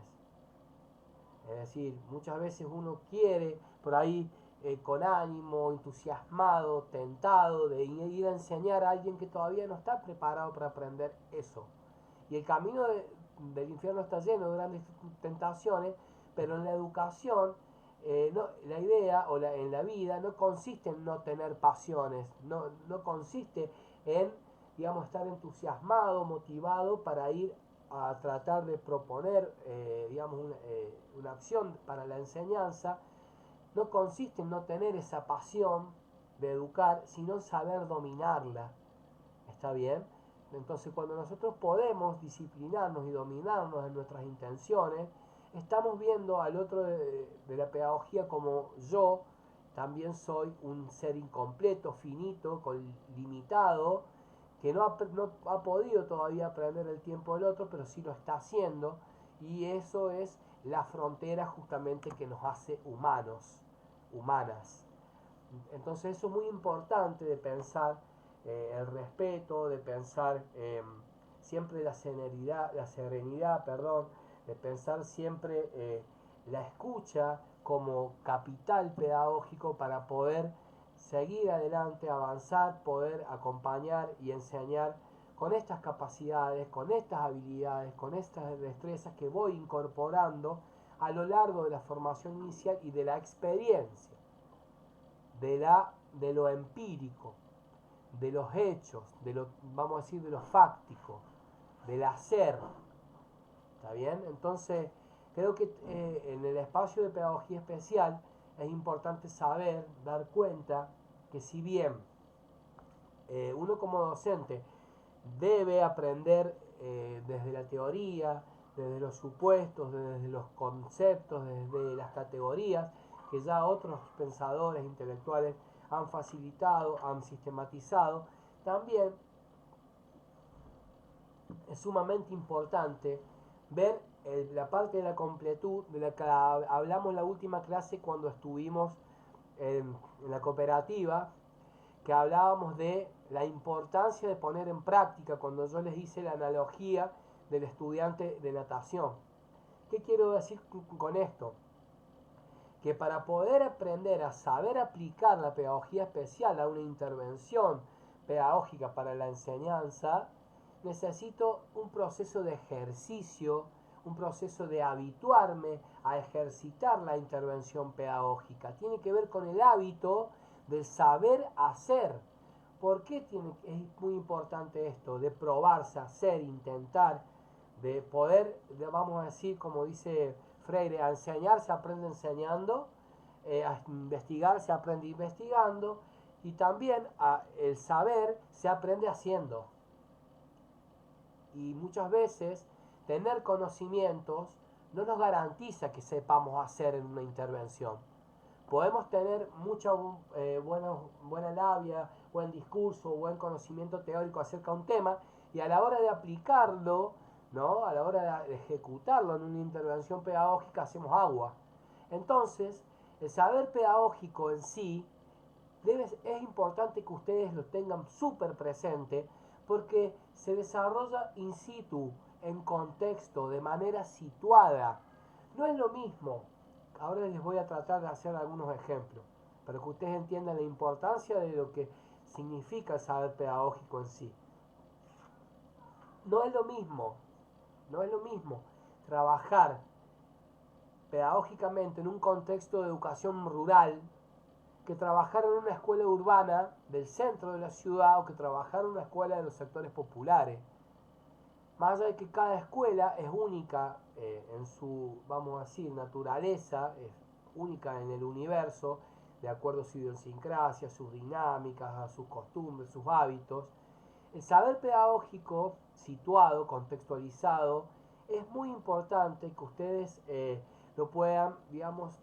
Es decir, muchas veces uno quiere por ahí con ánimo, entusiasmado, tentado de ir a enseñar a alguien que todavía no está preparado para aprender eso. Y el camino del infierno está lleno de grandes tentaciones, pero en la educación, la idea en la vida no consiste en no tener pasiones, no consiste en, digamos, estar entusiasmado, motivado para ir a tratar de proponer, digamos, una acción para la enseñanza. No consiste en no tener esa pasión de educar, sino saber dominarla. ¿Está bien? Entonces, cuando nosotros podemos disciplinarnos y dominarnos en nuestras intenciones, estamos viendo al otro de la pedagogía como yo también soy un ser incompleto, finito, limitado, que no ha podido todavía aprender el tiempo del otro, pero sí lo está haciendo, y eso es la frontera justamente que nos hace humanos, humanas. Entonces eso es muy importante de pensar el respeto, de pensar siempre la serenidad, perdón, de pensar siempre la escucha como capital pedagógico para poder seguir adelante, avanzar, poder acompañar y enseñar con estas capacidades, con estas habilidades, con estas destrezas que voy incorporando a lo largo de la formación inicial y de la experiencia, de lo empírico. de los hechos, vamos a decir, de lo fáctico, del hacer. ¿Está bien? Entonces, creo que en el espacio de pedagogía especial es importante saber, dar cuenta que si bien uno como docente debe aprender desde la teoría, desde los supuestos, desde los conceptos, desde las categorías que ya otros pensadores intelectuales han facilitado, han sistematizado, también es sumamente importante ver la parte de la completud de la que hablamos en la última clase cuando estuvimos en la cooperativa, que hablábamos de la importancia de poner en práctica, cuando yo les hice la analogía del estudiante de natación. ¿Qué quiero decir con esto? Que para poder aprender a saber aplicar la pedagogía especial a una intervención pedagógica para la enseñanza, necesito un proceso de ejercicio, un proceso de habituarme a ejercitar la intervención pedagógica. Tiene que ver con el hábito del saber hacer. ¿Por qué es muy importante esto? De probarse, hacer, intentar, de poder, vamos a decir, como dice Freire, a enseñar se aprende enseñando, a investigar se aprende investigando, y también el saber se aprende haciendo. Y muchas veces tener conocimientos no nos garantiza que sepamos hacer en una intervención. Podemos tener mucha buena labia, buen discurso, buen conocimiento teórico acerca de un tema, y a la hora de aplicarlo, ¿no? A la hora de ejecutarlo en una intervención pedagógica hacemos agua. Entonces, el saber pedagógico en sí es importante que ustedes lo tengan súper presente, porque se desarrolla in situ, en contexto, de manera situada. No es lo mismo. Ahora les voy a tratar de hacer algunos ejemplos, para que ustedes entiendan la importancia de lo que significa el saber pedagógico en sí. No es lo mismo, no es lo mismo trabajar pedagógicamente en un contexto de educación rural que trabajar en una escuela urbana del centro de la ciudad, o que trabajar en una escuela de los sectores populares. Más allá de que cada escuela es única en su, vamos a decir, naturaleza, es única en el universo, de acuerdo a su idiosincrasia, sus dinámicas, a sus costumbres, sus hábitos. El saber pedagógico situado, contextualizado, es muy importante que ustedes lo puedan, digamos,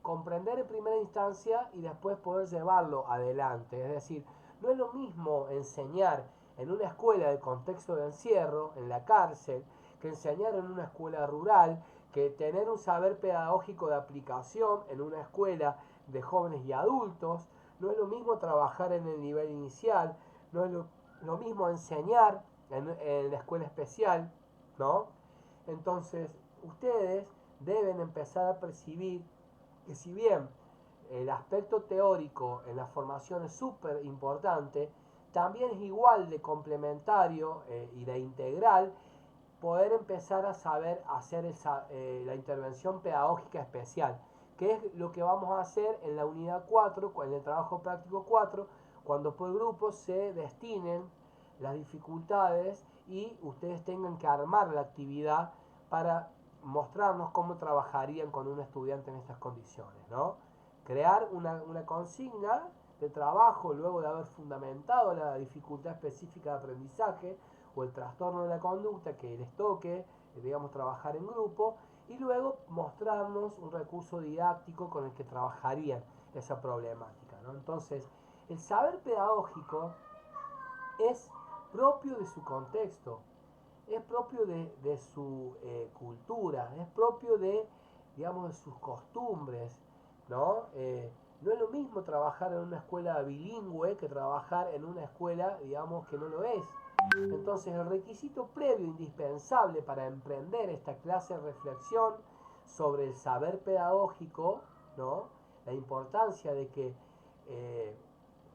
comprender en primera instancia y después poder llevarlo adelante. Es decir, no es lo mismo enseñar en una escuela de contexto de encierro, en la cárcel, que enseñar en una escuela rural, que tener un saber pedagógico de aplicación en una escuela de jóvenes y adultos. No es lo mismo trabajar en el nivel inicial, no es lo mismo enseñar en la escuela especial, ¿no? Entonces, ustedes deben empezar a percibir que si bien el aspecto teórico en la formación es súper importante, también es igual de complementario y de integral poder empezar a saber hacer la intervención pedagógica especial, que es lo que vamos a hacer en la unidad 4, en el trabajo práctico 4, cuando por grupo se destinen las dificultades y ustedes tengan que armar la actividad para mostrarnos cómo trabajarían con un estudiante en estas condiciones, ¿no? Crear una consigna de trabajo luego de haber fundamentado la dificultad específica de aprendizaje o el trastorno de la conducta que les toque, digamos, trabajar en grupo, y luego mostrarnos un recurso didáctico con el que trabajarían esa problemática, ¿no? Entonces, el saber pedagógico es propio de su contexto, es propio de su cultura, es propio de, digamos, de sus costumbres, ¿no? No es lo mismo trabajar en una escuela bilingüe que trabajar en una escuela, digamos, que no lo es. Entonces, el requisito previo indispensable para emprender esta clase de reflexión sobre el saber pedagógico, ¿no? La importancia de que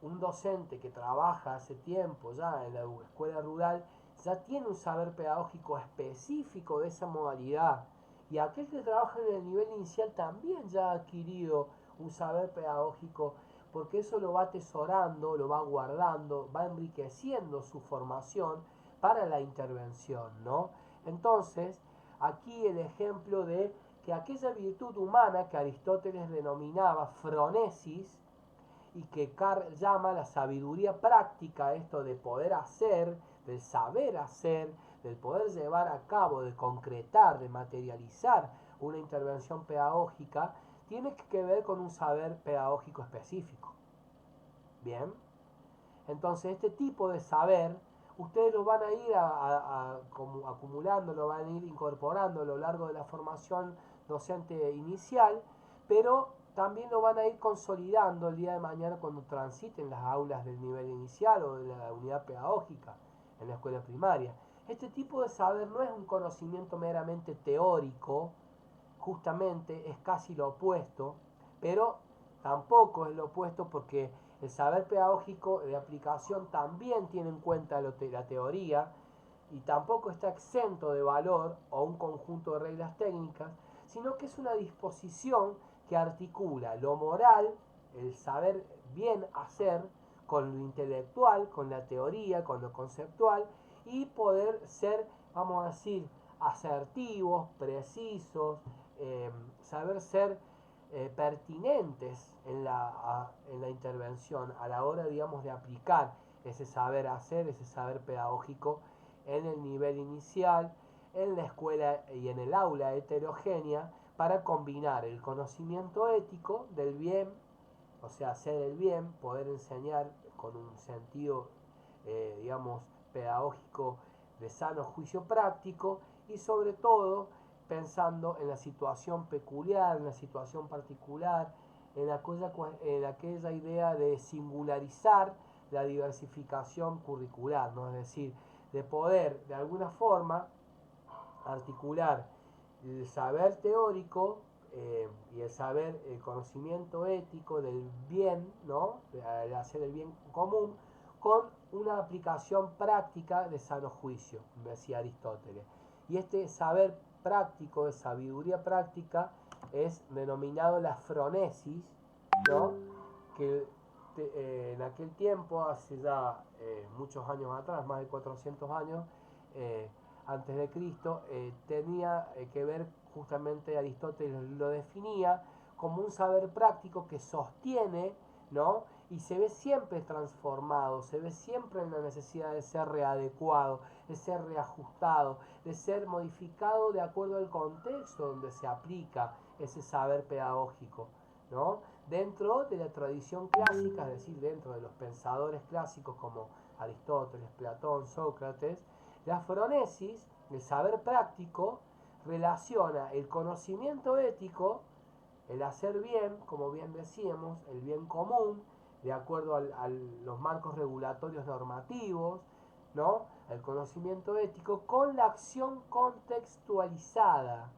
un docente que trabaja hace tiempo ya en la escuela rural ya tiene un saber pedagógico específico de esa modalidad, y aquel que trabaja en el nivel inicial también ya ha adquirido un saber pedagógico porque eso lo va atesorando, lo va guardando, va enriqueciendo su formación para la intervención, ¿no? Entonces, aquí el ejemplo de que aquella virtud humana que Aristóteles denominaba phronesis y que Carl llama la sabiduría práctica, esto de poder hacer, del saber hacer, del poder llevar a cabo, de concretar, de materializar una intervención pedagógica, tiene que ver con un saber pedagógico específico. Bien, entonces este tipo de saber ustedes lo van a ir como acumulando, lo van a ir incorporando a lo largo de la formación docente inicial, pero también lo van a ir consolidando el día de mañana cuando transiten las aulas del nivel inicial o de la unidad pedagógica en la escuela primaria. Este tipo de saber no es un conocimiento meramente teórico, justamente es casi lo opuesto, pero tampoco es lo opuesto porque el saber pedagógico de aplicación también tiene en cuenta la teoría y tampoco está exento de valor o un conjunto de reglas técnicas, sino que es una disposición que articula lo moral, el saber bien hacer, con lo intelectual, con la teoría, con lo conceptual y poder ser, vamos a decir, asertivos, precisos, saber ser pertinentes en la intervención a la hora, digamos, de aplicar ese saber hacer, ese saber pedagógico en el nivel inicial, en la escuela y en el aula heterogénea para combinar el conocimiento ético del bien, o sea, hacer el bien, poder enseñar con un sentido, digamos, pedagógico de sano juicio práctico y sobre todo pensando en la situación peculiar, en la situación particular, en aquella idea de singularizar la diversificación curricular, ¿no? Es decir, de poder de alguna forma articular el saber teórico y el saber, el conocimiento ético del bien, ¿no? De hacer el bien común, con una aplicación práctica de sano juicio, decía Aristóteles. Y este saber práctico, de sabiduría práctica, es denominado la phronesis, ¿no? Que en aquel tiempo, hace ya muchos años atrás, más de 400 años, eh, antes de Cristo, tenía que ver, justamente Aristóteles lo definía como un saber práctico que sostiene, ¿no? Y se ve siempre transformado, se ve siempre en la necesidad de ser readecuado, de ser reajustado, de ser modificado de acuerdo al contexto donde se aplica ese saber pedagógico, ¿no? Dentro de la tradición clásica, es decir, dentro de los pensadores clásicos como Aristóteles, Platón, Sócrates, la phronesis, el saber práctico, relaciona el conocimiento ético, el hacer bien, como bien decíamos, el bien común, de acuerdo a los marcos regulatorios normativos, ¿no? El conocimiento ético con la acción contextualizada,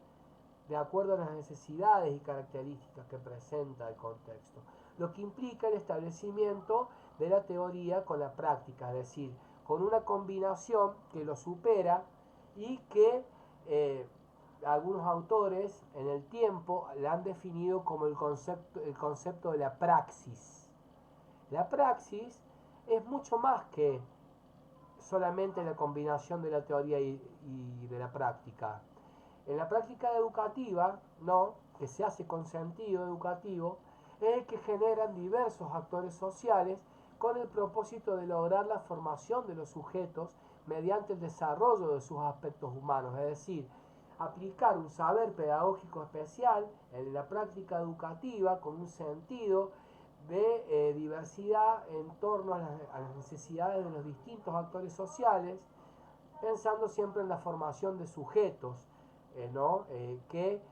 de acuerdo a las necesidades y características que presenta el contexto, lo que implica el establecimiento de la teoría con la práctica, es decir, con una combinación que lo supera y que algunos autores en el tiempo la han definido como el concepto de la praxis. La praxis es mucho más que solamente la combinación de la teoría y de la práctica. En la práctica educativa, ¿no? Que se hace con sentido educativo, es el que generan diversos actores sociales con el propósito de lograr la formación de los sujetos mediante el desarrollo de sus aspectos humanos, es decir, aplicar un saber pedagógico especial en la práctica educativa con un sentido de diversidad en torno a las necesidades de los distintos actores sociales, pensando siempre en la formación de sujetos, ¿no? Que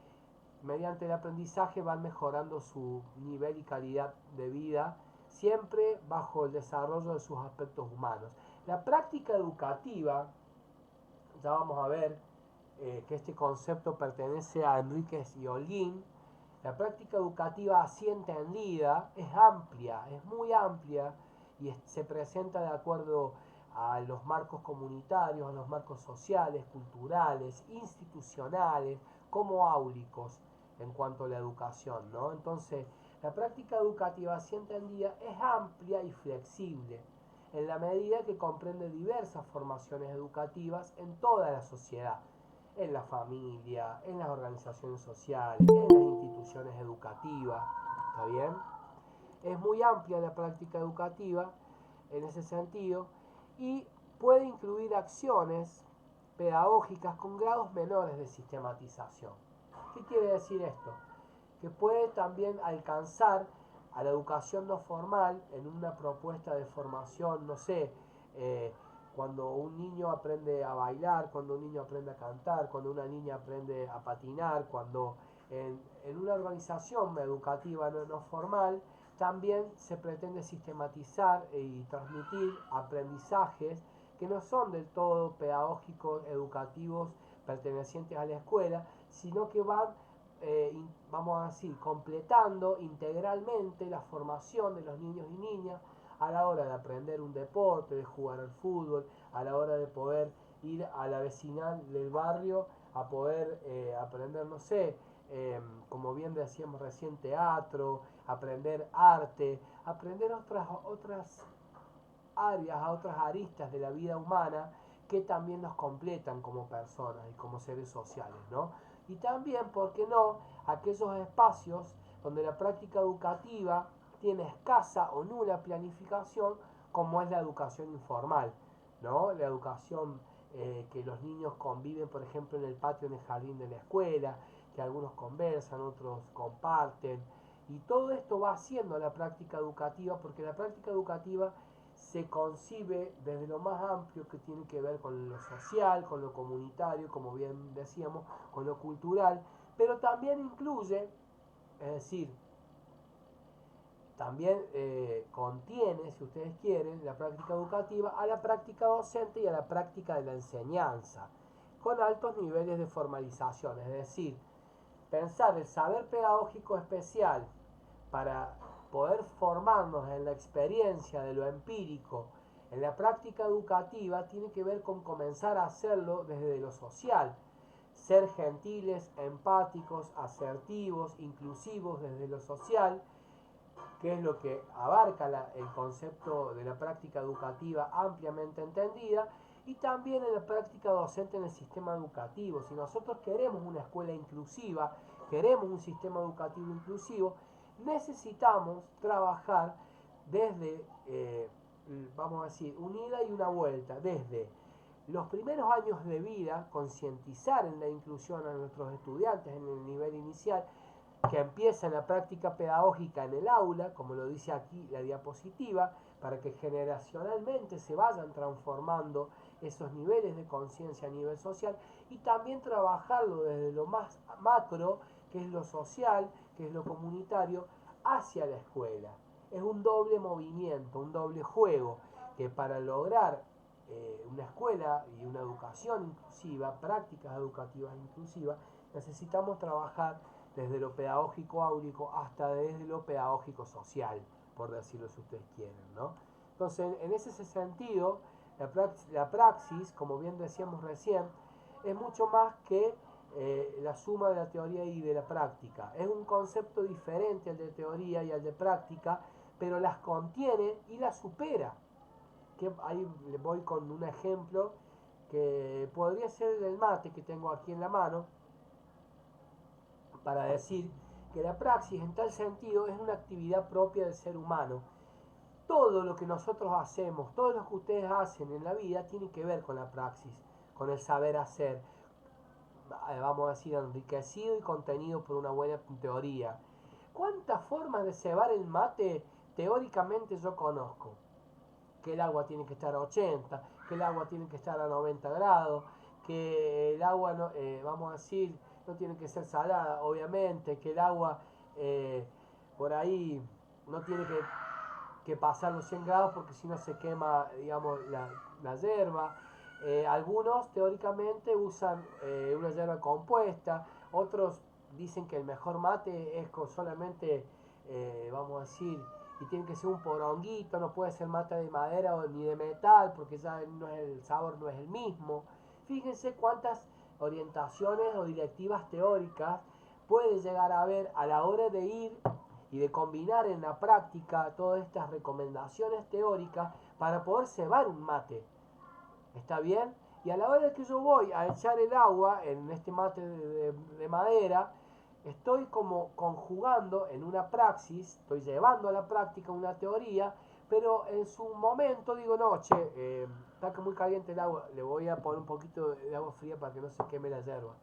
mediante el aprendizaje van mejorando su nivel y calidad de vida, siempre bajo el desarrollo de sus aspectos humanos. La práctica educativa, ya vamos a ver que este concepto pertenece a Enríquez y Holguín. La práctica educativa así entendida es amplia, es muy amplia y se presenta de acuerdo a los marcos comunitarios, a los marcos sociales, culturales, institucionales, como áulicos en cuanto a la educación, ¿no? Entonces, La práctica educativa así entendida es amplia y flexible, en la medida que comprende diversas formaciones educativas en toda la sociedad, en la familia, en las organizaciones sociales, en las instituciones educativas. ¿Está bien? Es muy amplia la práctica educativa en ese sentido y puede incluir acciones pedagógicas con grados menores de sistematización. ¿Qué quiere decir esto? Que puede también alcanzar a la educación no formal en una propuesta de formación, no sé, cuando un niño aprende a bailar, cuando un niño aprende a cantar, cuando una niña aprende a patinar, cuando en una organización educativa no formal también se pretende sistematizar y transmitir aprendizajes que no son del todo pedagógicos, educativos, pertenecientes a la escuela, sino que van, vamos a decir, completando integralmente la formación de los niños y niñas a la hora de aprender un deporte, de jugar al fútbol, a la hora de poder ir a la vecinal del barrio a poder aprender, no sé, como bien decíamos recién, teatro, aprender arte, aprender otras áreas, otras aristas de la vida humana que también nos completan como personas y como seres sociales, ¿no? Y también, ¿por qué no?, aquellos espacios donde la práctica educativa tiene escasa o nula planificación, como es la educación informal, ¿no? La educación que los niños conviven, por ejemplo, en el patio, en el jardín de la escuela, que algunos conversan, otros comparten, y todo esto va haciendo la práctica educativa, porque la práctica educativa se concibe desde lo más amplio que tiene que ver con lo social, con lo comunitario, como bien decíamos, con lo cultural, pero también incluye, es decir, también contiene, si ustedes quieren, la práctica educativa a la práctica docente y a la práctica de la enseñanza, con altos niveles de formalización, es decir, pensar el saber pedagógico especial para poder formarnos en la experiencia de lo empírico, en la práctica educativa, tiene que ver con comenzar a hacerlo desde lo social, ser gentiles, empáticos, asertivos, inclusivos desde lo social, que es lo que abarca el concepto de la práctica educativa ampliamente entendida, y también en la práctica docente en el sistema educativo. Si nosotros queremos una escuela inclusiva, queremos un sistema educativo inclusivo, necesitamos trabajar desde, vamos a decir, una ida y una vuelta, desde los primeros años de vida, concientizar en la inclusión a nuestros estudiantes en el nivel inicial, que empieza en la práctica pedagógica en el aula, como lo dice aquí la diapositiva, para que generacionalmente se vayan transformando esos niveles de conciencia a nivel social, y también trabajarlo desde lo más macro, que es lo social, que es lo comunitario, hacia la escuela. Es un doble movimiento, un doble juego, que para lograr una escuela y una educación inclusiva, prácticas educativas inclusivas, necesitamos trabajar desde lo pedagógico áurico hasta desde lo pedagógico social, por decirlo si ustedes quieren, ¿no? Entonces, en ese sentido, la praxis, como bien decíamos recién, es mucho más que la suma de la teoría y de la práctica. Es un concepto diferente al de teoría y al de práctica, pero las contiene y las supera. Que ahí le voy con un ejemplo que podría ser el mate que tengo aquí en la mano, para decir que la praxis en tal sentido es una actividad propia del ser humano. Todo lo que nosotros hacemos, todo lo que ustedes hacen en la vida tiene que ver con la praxis, con el saber hacer, vamos a decir, enriquecido y contenido por una buena teoría. ¿Cuántas formas de cebar el mate teóricamente yo conozco? Que el agua tiene que estar a 80, que el agua tiene que estar a 90 grados, que el agua, no, vamos a decir, no tiene que ser salada, obviamente, que el agua por ahí no tiene que pasar los 100 grados porque si no se quema, digamos, la hierba. Algunos teóricamente usan una hierba compuesta, otros dicen que el mejor mate es con solamente, vamos a decir, y tiene que ser un poronguito, no puede ser mate de madera o ni de metal porque ya no es el sabor no es el mismo. Fíjense cuántas orientaciones o directivas teóricas puede llegar a haber a la hora de ir y de combinar en la práctica todas estas recomendaciones teóricas para poder cebar un mate. ¿Está bien? Y a la hora de que yo voy a echar el agua en este mate de madera, estoy como conjugando en una praxis, estoy llevando a la práctica una teoría, pero en su momento digo, no, che, está muy caliente el agua, le voy a poner un poquito de agua fría para que no se queme la yerba.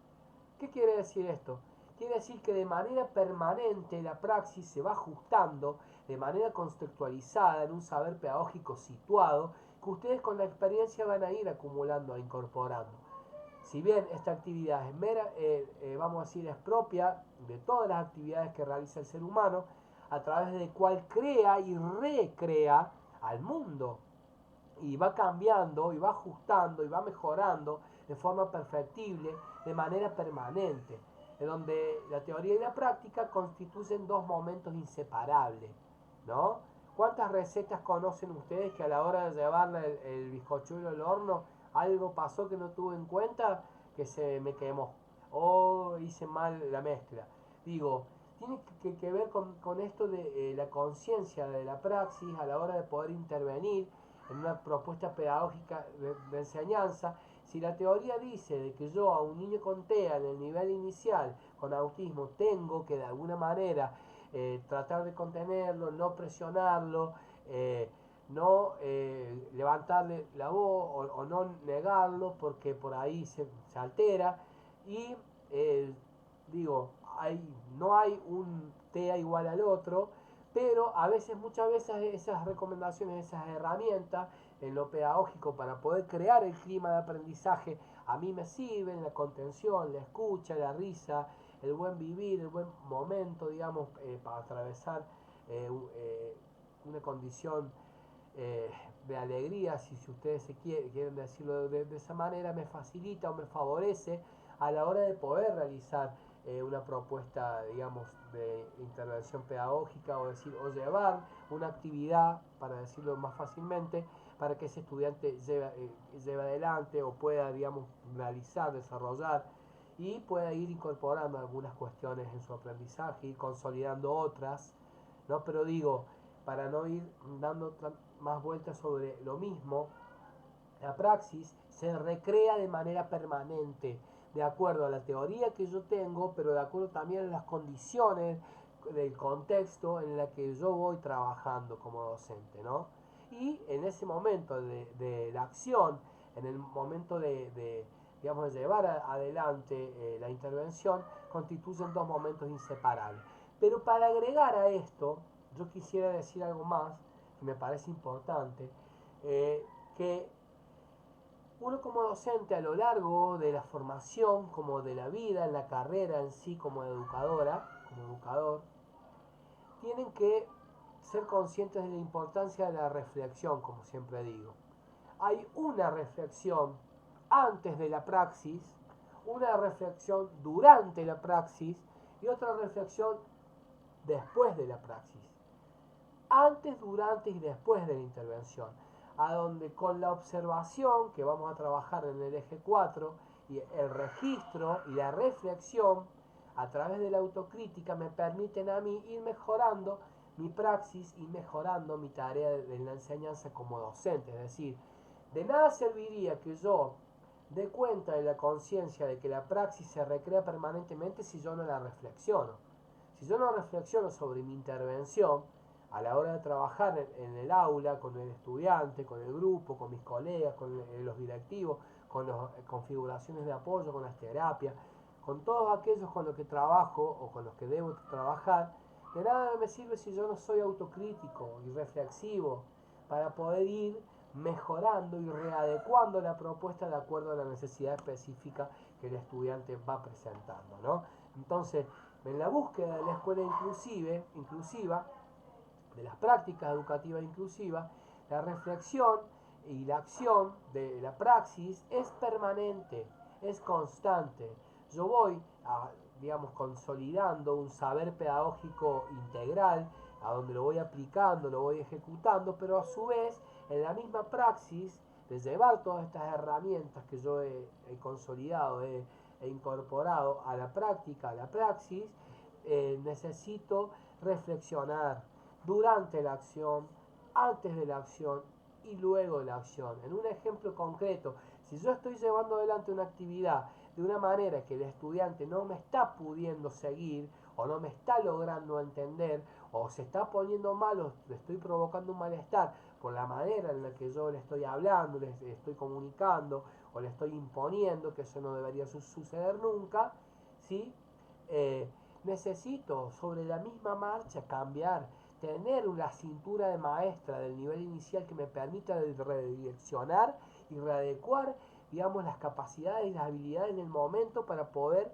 ¿Qué quiere decir esto? Quiere decir que de manera permanente la praxis se va ajustando de manera contextualizada en un saber pedagógico situado que ustedes con la experiencia van a ir acumulando e incorporando. Si bien esta actividad es mera, vamos a decir, es propia de todas las actividades que realiza el ser humano, a través de cual crea y recrea al mundo y va cambiando y va ajustando y va mejorando de forma perfectible de manera permanente, en donde la teoría y la práctica constituyen dos momentos inseparables, ¿no? ¿Cuántas recetas conocen ustedes que a la hora de llevarle el bizcochuelo al horno algo pasó que no tuve en cuenta, que se me quemó o hice mal la mezcla? Digo, tiene que ver con esto de la conciencia de la praxis a la hora de poder intervenir en una propuesta pedagógica de enseñanza. Si la teoría dice de que yo a un niño con TEA en el nivel inicial con autismo tengo que de alguna manera tratar de contenerlo, no presionarlo, no levantarle la voz o no negarlo porque por ahí se altera y digo, no hay un TEA igual al otro, pero a veces, muchas veces esas recomendaciones, esas herramientas en lo pedagógico para poder crear el clima de aprendizaje a mí me sirven, la contención, la escucha, la risa, el buen vivir, el buen momento, digamos, para atravesar una condición eh, de alegría, si ustedes quieren decirlo de esa manera, me facilita o me favorece a la hora de poder realizar una propuesta, digamos, de intervención pedagógica o decir, o llevar una actividad, para decirlo más fácilmente, para que ese estudiante lleve adelante o pueda, digamos, realizar, desarrollar y pueda ir incorporando algunas cuestiones en su aprendizaje, ir consolidando otras, ¿no? Pero digo, para no ir dando más vueltas sobre lo mismo, la praxis se recrea de manera permanente, de acuerdo a la teoría que yo tengo, pero de acuerdo también a las condiciones del contexto en la que yo voy trabajando como docente, ¿no? Y en ese momento de la acción, en el momento digamos, de llevar adelante la intervención, constituyen dos momentos inseparables. Pero para agregar a esto, yo quisiera decir algo más que me parece importante, que uno como docente a lo largo de la formación, como de la vida, en la carrera en sí, como educadora, como educador, tienen que ser conscientes de la importancia de la reflexión, como siempre digo. Hay una reflexión antes de la praxis, una reflexión durante la praxis y otra reflexión después de la praxis. Antes, durante y después de la intervención, a donde con la observación que vamos a trabajar en el eje 4 y el registro y la reflexión a través de la autocrítica me permiten a mí ir mejorando mi praxis y mejorando mi tarea de la enseñanza como docente. Es decir, de nada serviría que yo dé cuenta de la conciencia de que la praxis se recrea permanentemente si yo no la reflexiono. Si yo no reflexiono sobre mi intervención, a la hora de trabajar en el aula, con el estudiante, con el grupo, con mis colegas, con los directivos, con las configuraciones de apoyo, con las terapias, con todos aquellos con los que trabajo o con los que debo trabajar, de nada me sirve si yo no soy autocrítico y reflexivo para poder ir mejorando y readecuando la propuesta de acuerdo a la necesidad específica que el estudiante va presentando, ¿no? Entonces, en la búsqueda de la escuela inclusiva, de las prácticas educativas inclusivas, la reflexión y la acción de la praxis es permanente, es constante. Yo voy, digamos, consolidando un saber pedagógico integral, a donde lo voy aplicando, lo voy ejecutando, pero a su vez, en la misma praxis, de llevar todas estas herramientas que yo he consolidado, he incorporado a la práctica, a la praxis, necesito reflexionar durante la acción, antes de la acción y luego de la acción. En un ejemplo concreto, si yo estoy llevando adelante una actividad de una manera que el estudiante no me está pudiendo seguir o no me está logrando entender o se está poniendo mal o le estoy provocando un malestar por la manera en la que yo le estoy hablando, le estoy comunicando o le estoy imponiendo, que eso no debería suceder nunca, ¿sí? Necesito sobre la misma marcha cambiar, tener una cintura de maestra del nivel inicial que me permita redireccionar y readecuar, digamos, las capacidades y las habilidades en el momento para poder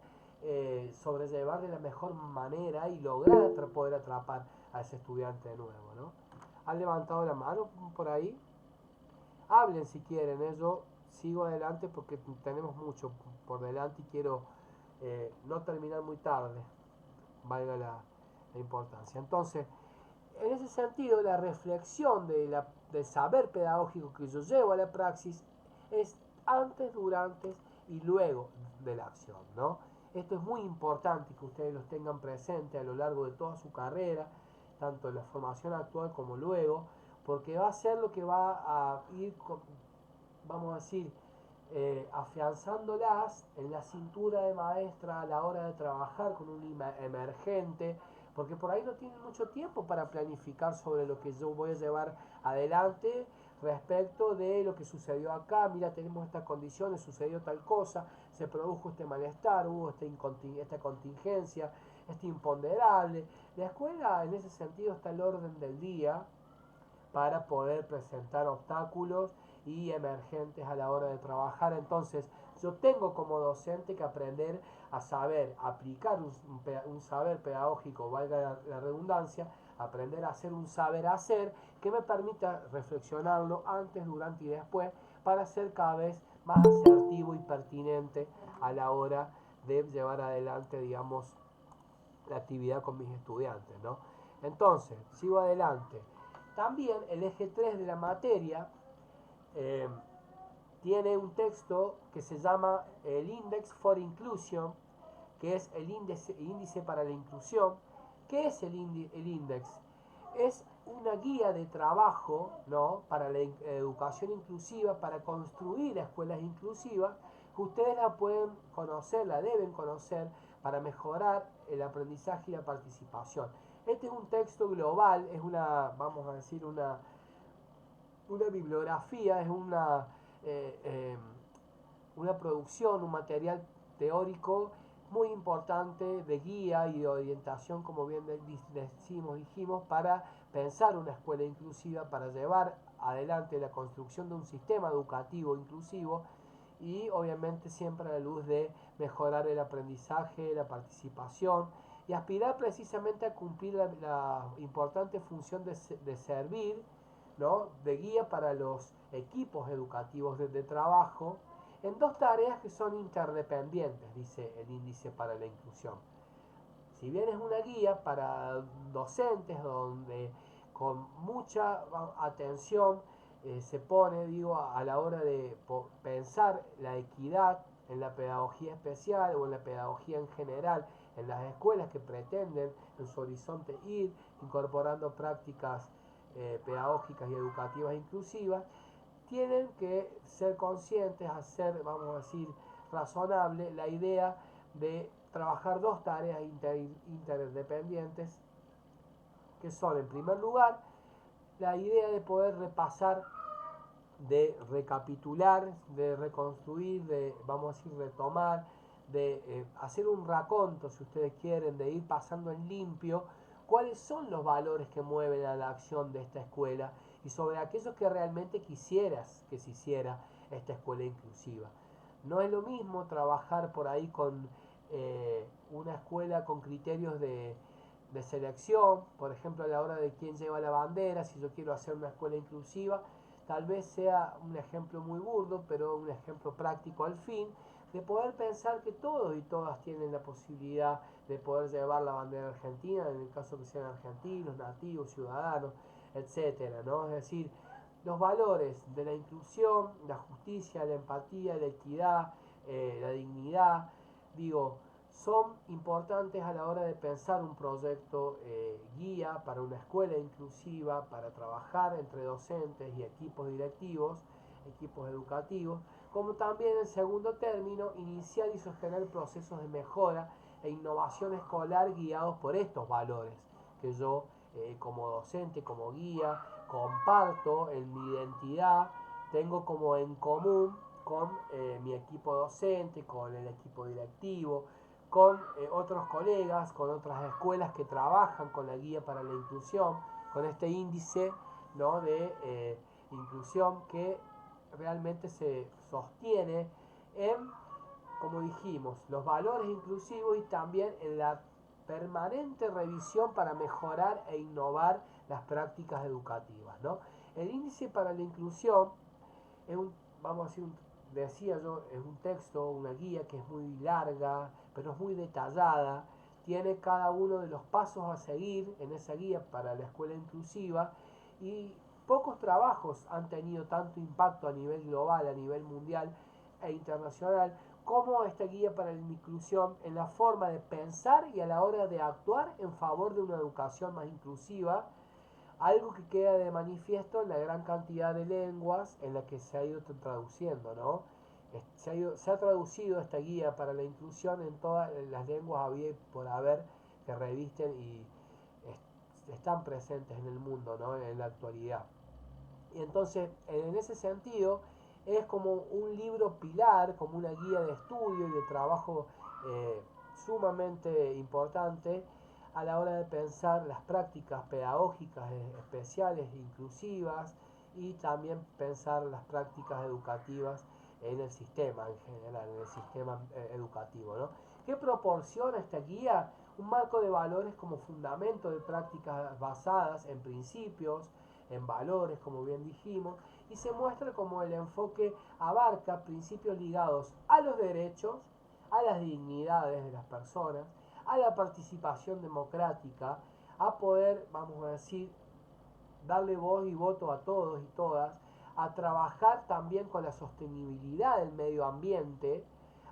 sobrellevar de la mejor manera y lograr poder atrapar a ese estudiante de nuevo, ¿no? ¿Han levantado la mano por ahí? Hablen si quieren, ¿eh? Yo sigo adelante porque tenemos mucho por delante y quiero no terminar muy tarde, valga la importancia. Entonces, en ese sentido, la reflexión del saber pedagógico que yo llevo a la praxis es antes, durante y luego de la acción, ¿no? Esto es muy importante que ustedes los tengan presente a lo largo de toda su carrera, tanto en la formación actual como luego, porque va a ser lo que va a ir, vamos a decir, afianzándolas en la cintura de maestra a la hora de trabajar con un emergente, porque por ahí no tienen mucho tiempo para planificar sobre lo que yo voy a llevar adelante respecto de lo que sucedió acá. Mira, tenemos estas condiciones, sucedió tal cosa, se produjo este malestar, hubo esta contingencia, este imponderable. La escuela en ese sentido está al orden del día para poder presentar obstáculos y emergentes a la hora de trabajar. Entonces, yo tengo como docente que aprender a saber aplicar un saber pedagógico, valga la redundancia, aprender a hacer un saber hacer que me permita reflexionarlo antes, durante y después para ser cada vez más asertivo y pertinente a la hora de llevar adelante, digamos, la actividad con mis estudiantes, ¿no? Entonces, sigo adelante. También el eje 3 de la materia eh, tiene un texto que se llama el Index for Inclusion, que es el índice para la inclusión. ¿Qué es el Index? Es una guía de trabajo, ¿no?, para la educación inclusiva, para construir escuelas inclusivas, que ustedes la pueden conocer, la deben conocer, para mejorar el aprendizaje y la participación. Este es un texto global, es una, vamos a decir, una bibliografía, es eh, eh, una producción, un material teórico muy importante de guía y de orientación, como bien dijimos, para pensar una escuela inclusiva, para llevar adelante la construcción de un sistema educativo inclusivo y obviamente siempre a la luz de mejorar el aprendizaje, la participación y aspirar precisamente a cumplir la importante función de servir, ¿no?, de guía para los equipos educativos de trabajo en dos tareas que son interdependientes, dice el índice para la inclusión. Si bien es una guía para docentes donde con mucha atención se pone, digo, a la hora de pensar la equidad en la pedagogía especial o en la pedagogía en general, en las escuelas que pretenden en su horizonte ir incorporando prácticas pedagógicas y educativas inclusivas, tienen que ser conscientes, hacer, vamos a decir, razonable la idea de trabajar dos tareas interdependientes, que son, en primer lugar, la idea de poder repasar, de recapitular, de reconstruir, de, vamos a decir, retomar, de hacer un raconto, si ustedes quieren, de ir pasando en limpio cuáles son los valores que mueven a la acción de esta escuela y sobre aquellos que realmente quisieras que se hiciera esta escuela inclusiva. No es lo mismo trabajar por ahí con una escuela con criterios de selección, por ejemplo a la hora de quién lleva la bandera, si yo quiero hacer una escuela inclusiva, tal vez sea un ejemplo muy burdo, pero un ejemplo práctico al fin, de poder pensar que todos y todas tienen la posibilidad de poder llevar la bandera argentina, en el caso que sean argentinos, nativos, ciudadanos, etcétera, ¿no? Es decir, los valores de la inclusión, la justicia, la empatía, la equidad, la dignidad, digo, son importantes a la hora de pensar un proyecto guía para una escuela inclusiva, para trabajar entre docentes y equipos directivos, equipos educativos, como también en segundo término, iniciar y sostener procesos de mejora e innovación escolar guiados por estos valores que yo como docente, como guía, comparto en mi identidad, tengo como en común con mi equipo docente, con el equipo directivo, con otros colegas, con otras escuelas que trabajan con la guía para la inclusión, con este índice, ¿no?, de inclusión que realmente se sostiene en, como dijimos, los valores inclusivos y también en la permanente revisión para mejorar e innovar las prácticas educativas, ¿no? El índice para la inclusión es un, vamos a decir, decía yo, es un texto, una guía que es muy larga, pero es muy detallada, tiene cada uno de los pasos a seguir en esa guía para la escuela inclusiva y pocos trabajos han tenido tanto impacto a nivel global, a nivel mundial e internacional como esta guía para la inclusión en la forma de pensar y a la hora de actuar en favor de una educación más inclusiva, algo que queda de manifiesto en la gran cantidad de lenguas en la que se ha ido traduciendo, ¿no? Se ha traducido esta guía para la inclusión en todas las lenguas había y por haber que revisten y están presentes en el mundo, ¿no?, en la actualidad. Y entonces, en ese sentido, es como un libro pilar, como una guía de estudio y de trabajo sumamente importante a la hora de pensar las prácticas pedagógicas especiales, inclusivas, y también pensar las prácticas educativas en el sistema en general, en el sistema educativo, ¿no? ¿Qué proporciona esta guía? Un marco de valores como fundamento de prácticas basadas en principios, en valores, como bien dijimos, y se muestra como el enfoque abarca principios ligados a los derechos, a las dignidades de las personas, a la participación democrática, a poder, vamos a decir, darle voz y voto a todos y todas, a trabajar también con la sostenibilidad del medio ambiente,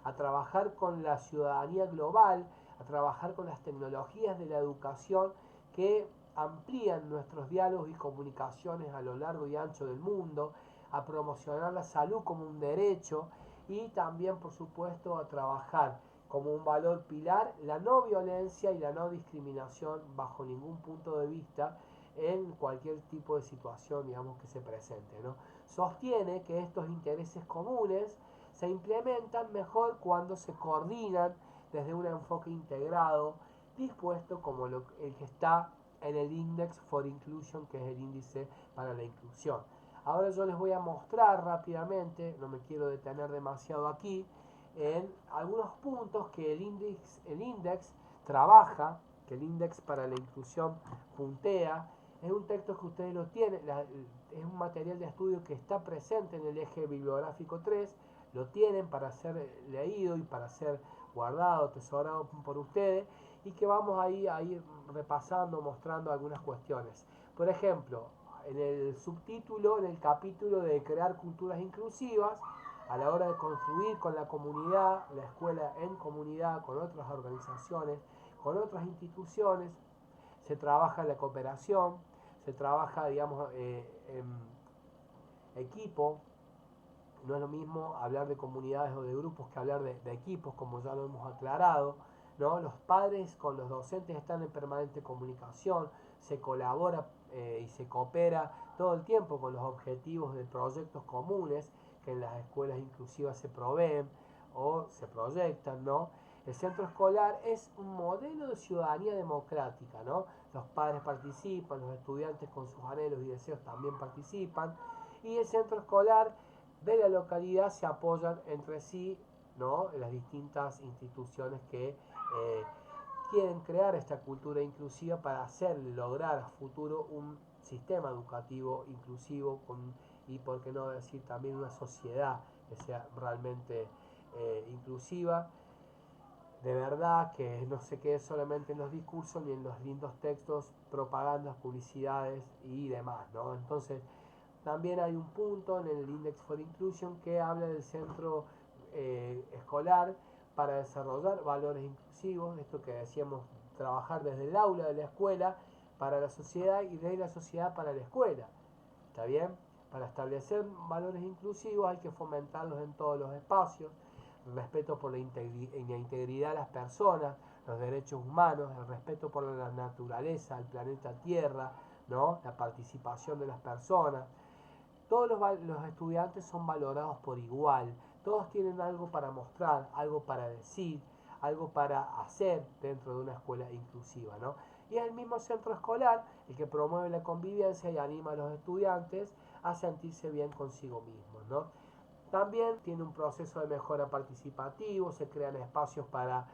a trabajar con la ciudadanía global, a trabajar con las tecnologías de la educación que amplían nuestros diálogos y comunicaciones a lo largo y ancho del mundo, a promocionar la salud como un derecho y también, por supuesto, a trabajar como un valor pilar la no violencia y la no discriminación bajo ningún punto de vista en cualquier tipo de situación, digamos, que se presente, ¿no? Sostiene que estos intereses comunes se implementan mejor cuando se coordinan desde un enfoque integrado, dispuesto como el que está en el Index for Inclusion, que es el índice para la inclusión. Ahora yo les voy a mostrar rápidamente, no me quiero detener demasiado aquí, en algunos puntos que el index trabaja, que el Index para la Inclusión puntea. Es un texto que ustedes lo tienen, es un material de estudio que está presente en el eje bibliográfico 3, lo tienen para ser leído y para ser guardado, atesorado por ustedes, y que vamos a ir repasando, mostrando algunas cuestiones. Por ejemplo, en el subtítulo, en el capítulo de crear culturas inclusivas, a la hora de construir con la comunidad, la escuela en comunidad, con otras organizaciones, con otras instituciones, se trabaja la cooperación, se trabaja, digamos, en equipo. No es lo mismo hablar de comunidades o de grupos que hablar de equipos, como ya lo hemos aclarado, ¿no? Los padres con los docentes están en permanente comunicación, se colabora y se coopera todo el tiempo con los objetivos de proyectos comunes que en las escuelas inclusivas se proveen o se proyectan, ¿no? El centro escolar es un modelo de ciudadanía democrática, ¿no? Los padres participan, los estudiantes con sus anhelos y deseos también participan, y el centro escolar de la localidad se apoyan entre sí, ¿no?, las distintas instituciones que quieren crear esta cultura inclusiva para hacer lograr a futuro un sistema educativo inclusivo y, por qué no decir, también una sociedad que sea realmente inclusiva, de verdad, que no se quede solamente en los discursos ni en los lindos textos, propagandas, publicidades y demás, ¿no? Entonces, también hay un punto en el Index for Inclusion que habla del centro escolar para desarrollar valores inclusivos, esto que decíamos, trabajar desde el aula de la escuela para la sociedad y de la sociedad para la escuela. ¿Está bien? Para establecer valores inclusivos hay que fomentarlos en todos los espacios, el respeto por la integridad de las personas, los derechos humanos, el respeto por la naturaleza, el planeta Tierra, ¿no? La participación de las personas. Todos los estudiantes son valorados por igual, todos tienen algo para mostrar, algo para decir, algo para hacer dentro de una escuela inclusiva, ¿no? Y es el mismo centro escolar el que promueve la convivencia y anima a los estudiantes a sentirse bien consigo mismos, ¿no? También tiene un proceso de mejora participativo, se crean espacios para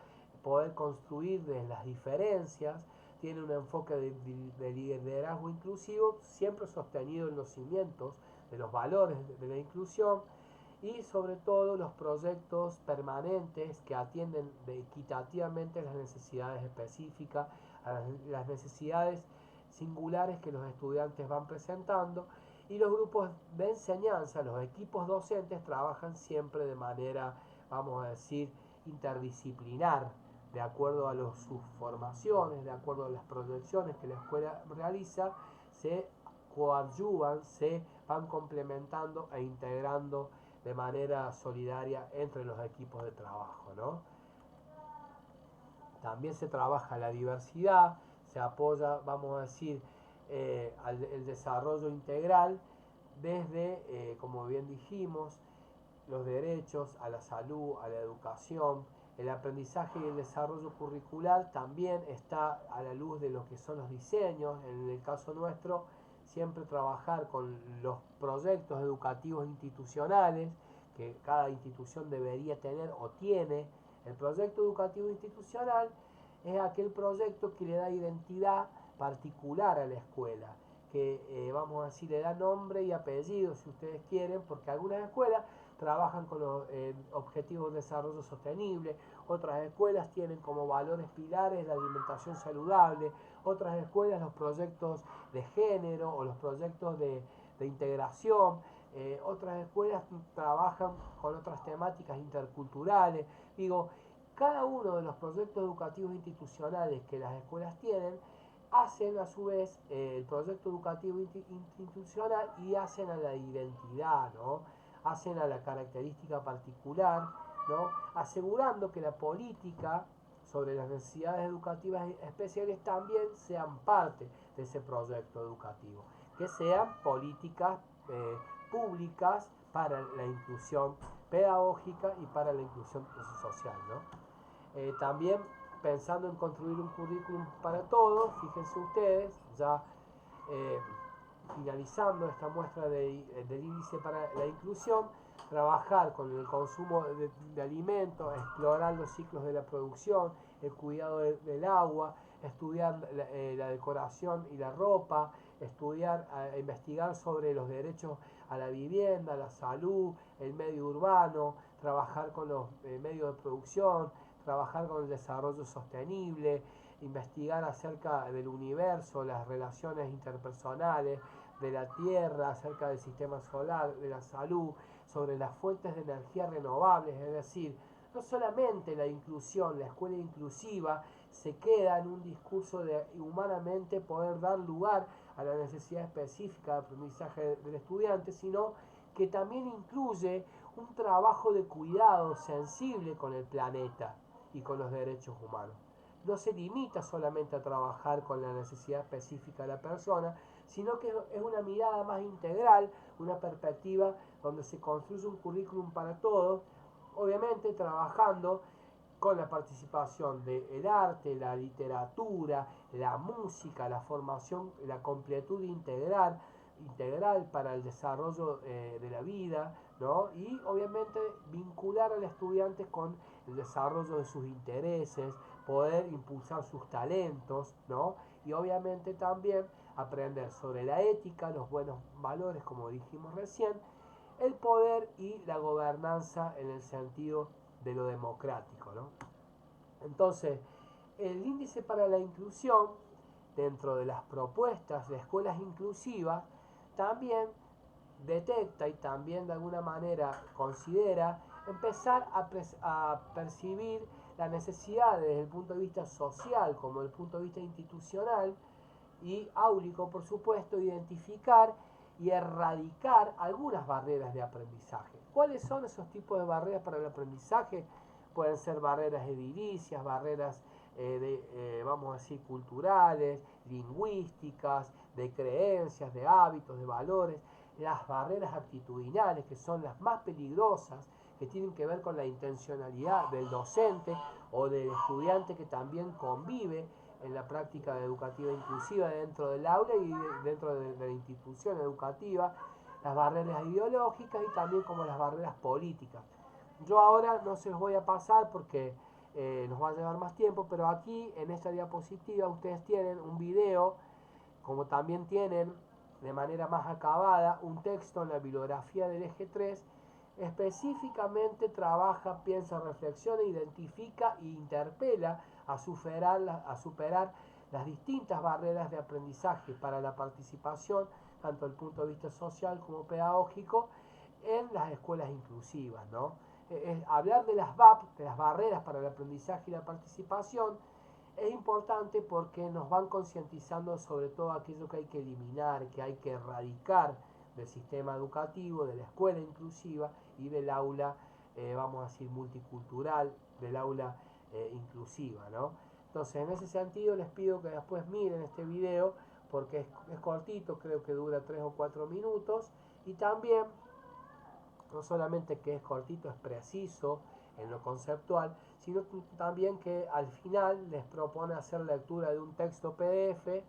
poder construir desde las diferencias, tiene un enfoque de liderazgo inclusivo, siempre sostenido en los cimientos de los valores de la inclusión y sobre todo los proyectos permanentes que atienden equitativamente las necesidades específicas, a las necesidades singulares que los estudiantes van presentando, y los grupos de enseñanza, los equipos docentes trabajan siempre de manera, vamos a decir, interdisciplinar, de acuerdo a sus formaciones, de acuerdo a las proyecciones que la escuela realiza, se coadyuvan, se van complementando e integrando de manera solidaria entre los equipos de trabajo, ¿no? También se trabaja la diversidad, se apoya, vamos a decir, el desarrollo integral desde, como bien dijimos, los derechos a la salud, a la educación. El aprendizaje y el desarrollo curricular también está a la luz de lo que son los diseños. En el caso nuestro, siempre trabajar con los proyectos educativos institucionales que cada institución debería tener o tiene. El proyecto educativo institucional es aquel proyecto que le da identidad particular a la escuela, que vamos a decir le da nombre y apellido si ustedes quieren, porque algunas escuelas trabajan con los objetivos de desarrollo sostenible, otras escuelas tienen como valores pilares la alimentación saludable, otras escuelas los proyectos de género o los proyectos de integración, otras escuelas trabajan con otras temáticas interculturales. Digo, cada uno de los proyectos educativos institucionales que las escuelas tienen hacen a su vez el proyecto educativo institucional y hacen a la identidad, ¿no? Hacen a la característica particular, ¿no? Asegurando que la política sobre las necesidades educativas especiales también sean parte de ese proyecto educativo, que sean políticas públicas para la inclusión pedagógica y para la inclusión social, ¿no? También pensando en construir un currículum para todos, fíjense ustedes, ya eh, finalizando esta muestra del índice para la inclusión, trabajar con el consumo de alimentos, explorar los ciclos de la producción, el cuidado del agua, estudiar la decoración y la ropa, estudiar, investigar sobre los derechos a la vivienda, la salud, el medio urbano, trabajar con los medios de producción, trabajar con el desarrollo sostenible, investigar acerca del universo, las relaciones interpersonales, de la Tierra, acerca del sistema solar, de la salud, sobre las fuentes de energía renovables, es decir, no solamente la inclusión, la escuela inclusiva se queda en un discurso de humanamente poder dar lugar a la necesidad específica de aprendizaje del estudiante, sino que también incluye un trabajo de cuidado sensible con el planeta y con los derechos humanos. No se limita solamente a trabajar con la necesidad específica de la persona, sino que es una mirada más integral, una perspectiva donde se construye un currículum para todos, obviamente trabajando con la participación del arte, la literatura, la música, la formación, la completud integral para el desarrollo de la vida, ¿no? Y obviamente vincular al estudiante con el desarrollo de sus intereses, poder impulsar sus talentos, ¿no? Y obviamente también aprender sobre la ética, los buenos valores, como dijimos recién, el poder y la gobernanza en el sentido de lo democrático, ¿no? Entonces, el índice para la inclusión, dentro de las propuestas de escuelas inclusivas, también detecta y también de alguna manera considera empezar a percibir la necesidad desde el punto de vista social como desde el punto de vista institucional y áulico, por supuesto, identificar y erradicar algunas barreras de aprendizaje. ¿Cuáles son esos tipos de barreras para el aprendizaje? Pueden ser barreras edilicias, barreras vamos a decir, culturales, lingüísticas, de creencias, de hábitos, de valores, las barreras actitudinales, que son las más peligrosas, que tienen que ver con la intencionalidad del docente o del estudiante que también convive en la práctica educativa inclusiva dentro del aula y dentro de la institución educativa, las barreras ideológicas y también como las barreras políticas. Yo ahora no se los voy a pasar porque nos va a llevar más tiempo, pero aquí en esta diapositiva ustedes tienen un video, como también tienen de manera más acabada un texto en la bibliografía del eje 3, específicamente trabaja, piensa, reflexiona, identifica e interpela a superar las distintas barreras de aprendizaje para la participación, tanto desde el punto de vista social como pedagógico, en las escuelas inclusivas, ¿no? Hablar de las BAP, de las barreras para el aprendizaje y la participación, es importante porque nos van concientizando sobre todo aquello que hay que eliminar, que hay que erradicar del sistema educativo, de la escuela inclusiva y del aula, vamos a decir, multicultural, del aula inclusiva, ¿no? Entonces, en ese sentido, les pido que después miren este video porque es cortito, creo que dura 3 o 4 minutos, y también, no solamente que es cortito, es preciso en lo conceptual, sino también que al final les propone hacer lectura de un texto PDF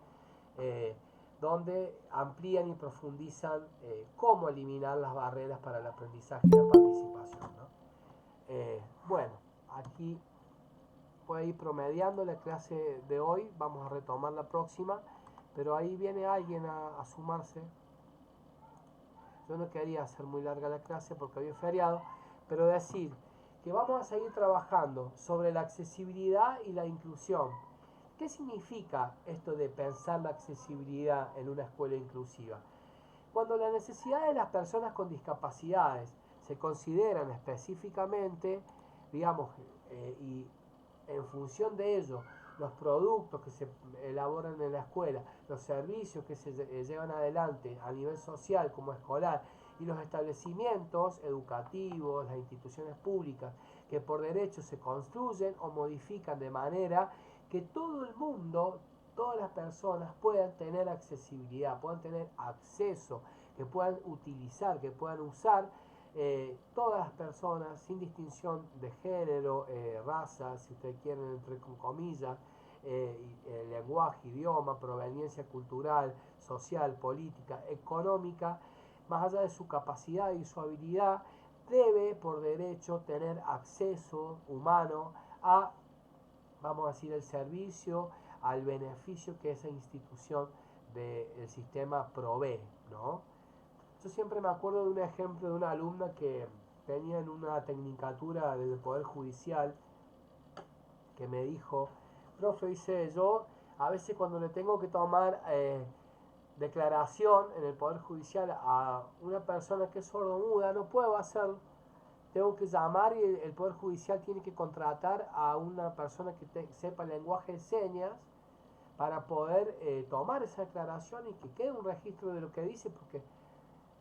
donde amplían y profundizan cómo eliminar las barreras para el aprendizaje y la participación, ¿no? Bueno, aquí voy a ir promediando la clase de hoy, vamos a retomar la próxima, pero ahí viene alguien a sumarse. Yo no quería hacer muy larga la clase porque había feriado, pero decir que vamos a seguir trabajando sobre la accesibilidad y la inclusión. ¿Qué significa esto de pensar la accesibilidad en una escuela inclusiva? Cuando las necesidades de las personas con discapacidades se consideran específicamente, digamos, y en función de ello, los productos que se elaboran en la escuela, los servicios que se llevan adelante a nivel social como escolar y los establecimientos educativos, las instituciones públicas que por derecho se construyen o modifican de manera que todo el mundo, todas las personas puedan tener accesibilidad, puedan tener acceso, que puedan utilizar, que puedan usar todas las personas sin distinción de género, raza, si ustedes quieren, entre comillas, lenguaje, idioma, proveniencia cultural, social, política, económica, más allá de su capacidad y su habilidad, debe por derecho tener acceso humano a, vamos a decir, el servicio, al beneficio que esa institución del sistema provee, ¿no? Yo siempre me acuerdo de un ejemplo de una alumna que tenía en una tecnicatura del Poder Judicial que me dijo, profe, dice, yo a veces cuando le tengo que tomar declaración en el Poder Judicial a una persona que es sordomuda, no puedo hacerlo. Tengo que llamar y el Poder Judicial tiene que contratar a una persona que sepa el lenguaje de señas para poder tomar esa declaración y que quede un registro de lo que dice, porque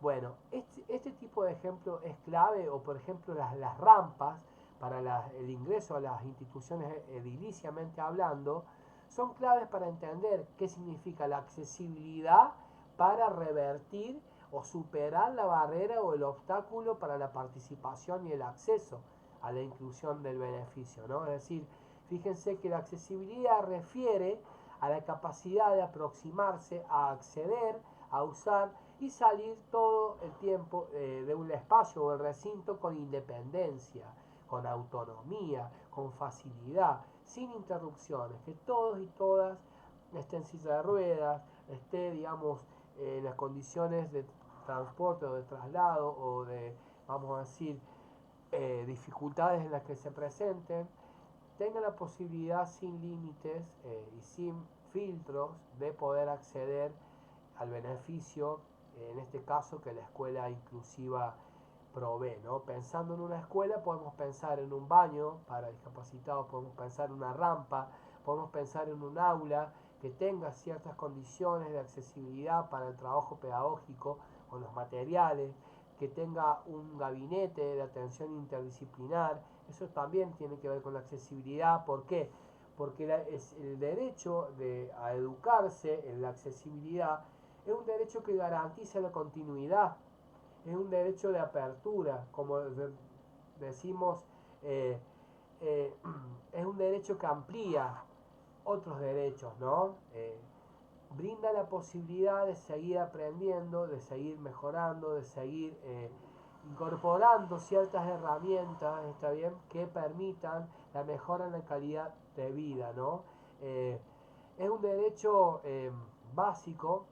bueno, este tipo de ejemplo es clave, o por ejemplo las rampas para el ingreso a las instituciones ediliciamente hablando, son claves para entender qué significa la accesibilidad para revertir o superar la barrera o el obstáculo para la participación y el acceso a la inclusión del beneficio, ¿no? Es decir, fíjense que la accesibilidad refiere a la capacidad de aproximarse, a acceder, a usar y salir todo el tiempo de un espacio o el recinto con independencia, con autonomía, con facilidad, sin interrupciones, que todos y todas estén en silla de ruedas, esté, digamos, en las condiciones de transporte o de traslado o de, vamos a decir, dificultades en las que se presenten, tengan la posibilidad sin límites y sin filtros de poder acceder al beneficio, en este caso que la escuela inclusiva provee, ¿no? Pensando en una escuela podemos pensar en un baño para discapacitados, podemos pensar en una rampa, podemos pensar en un aula que tenga ciertas condiciones de accesibilidad para el trabajo pedagógico con los materiales, que tenga un gabinete de atención interdisciplinar. Eso también tiene que ver con la accesibilidad. ¿Por qué? Porque es el derecho a educarse en la accesibilidad es un derecho que garantiza la continuidad, es un derecho de apertura, como decimos, eh, eh, es un derecho que amplía otros derechos, ¿no? Brinda la posibilidad de seguir aprendiendo, de seguir mejorando, de seguir incorporando ciertas herramientas, está bien, que permitan la mejora en la calidad de vida, ¿no? Eh, es un derecho básico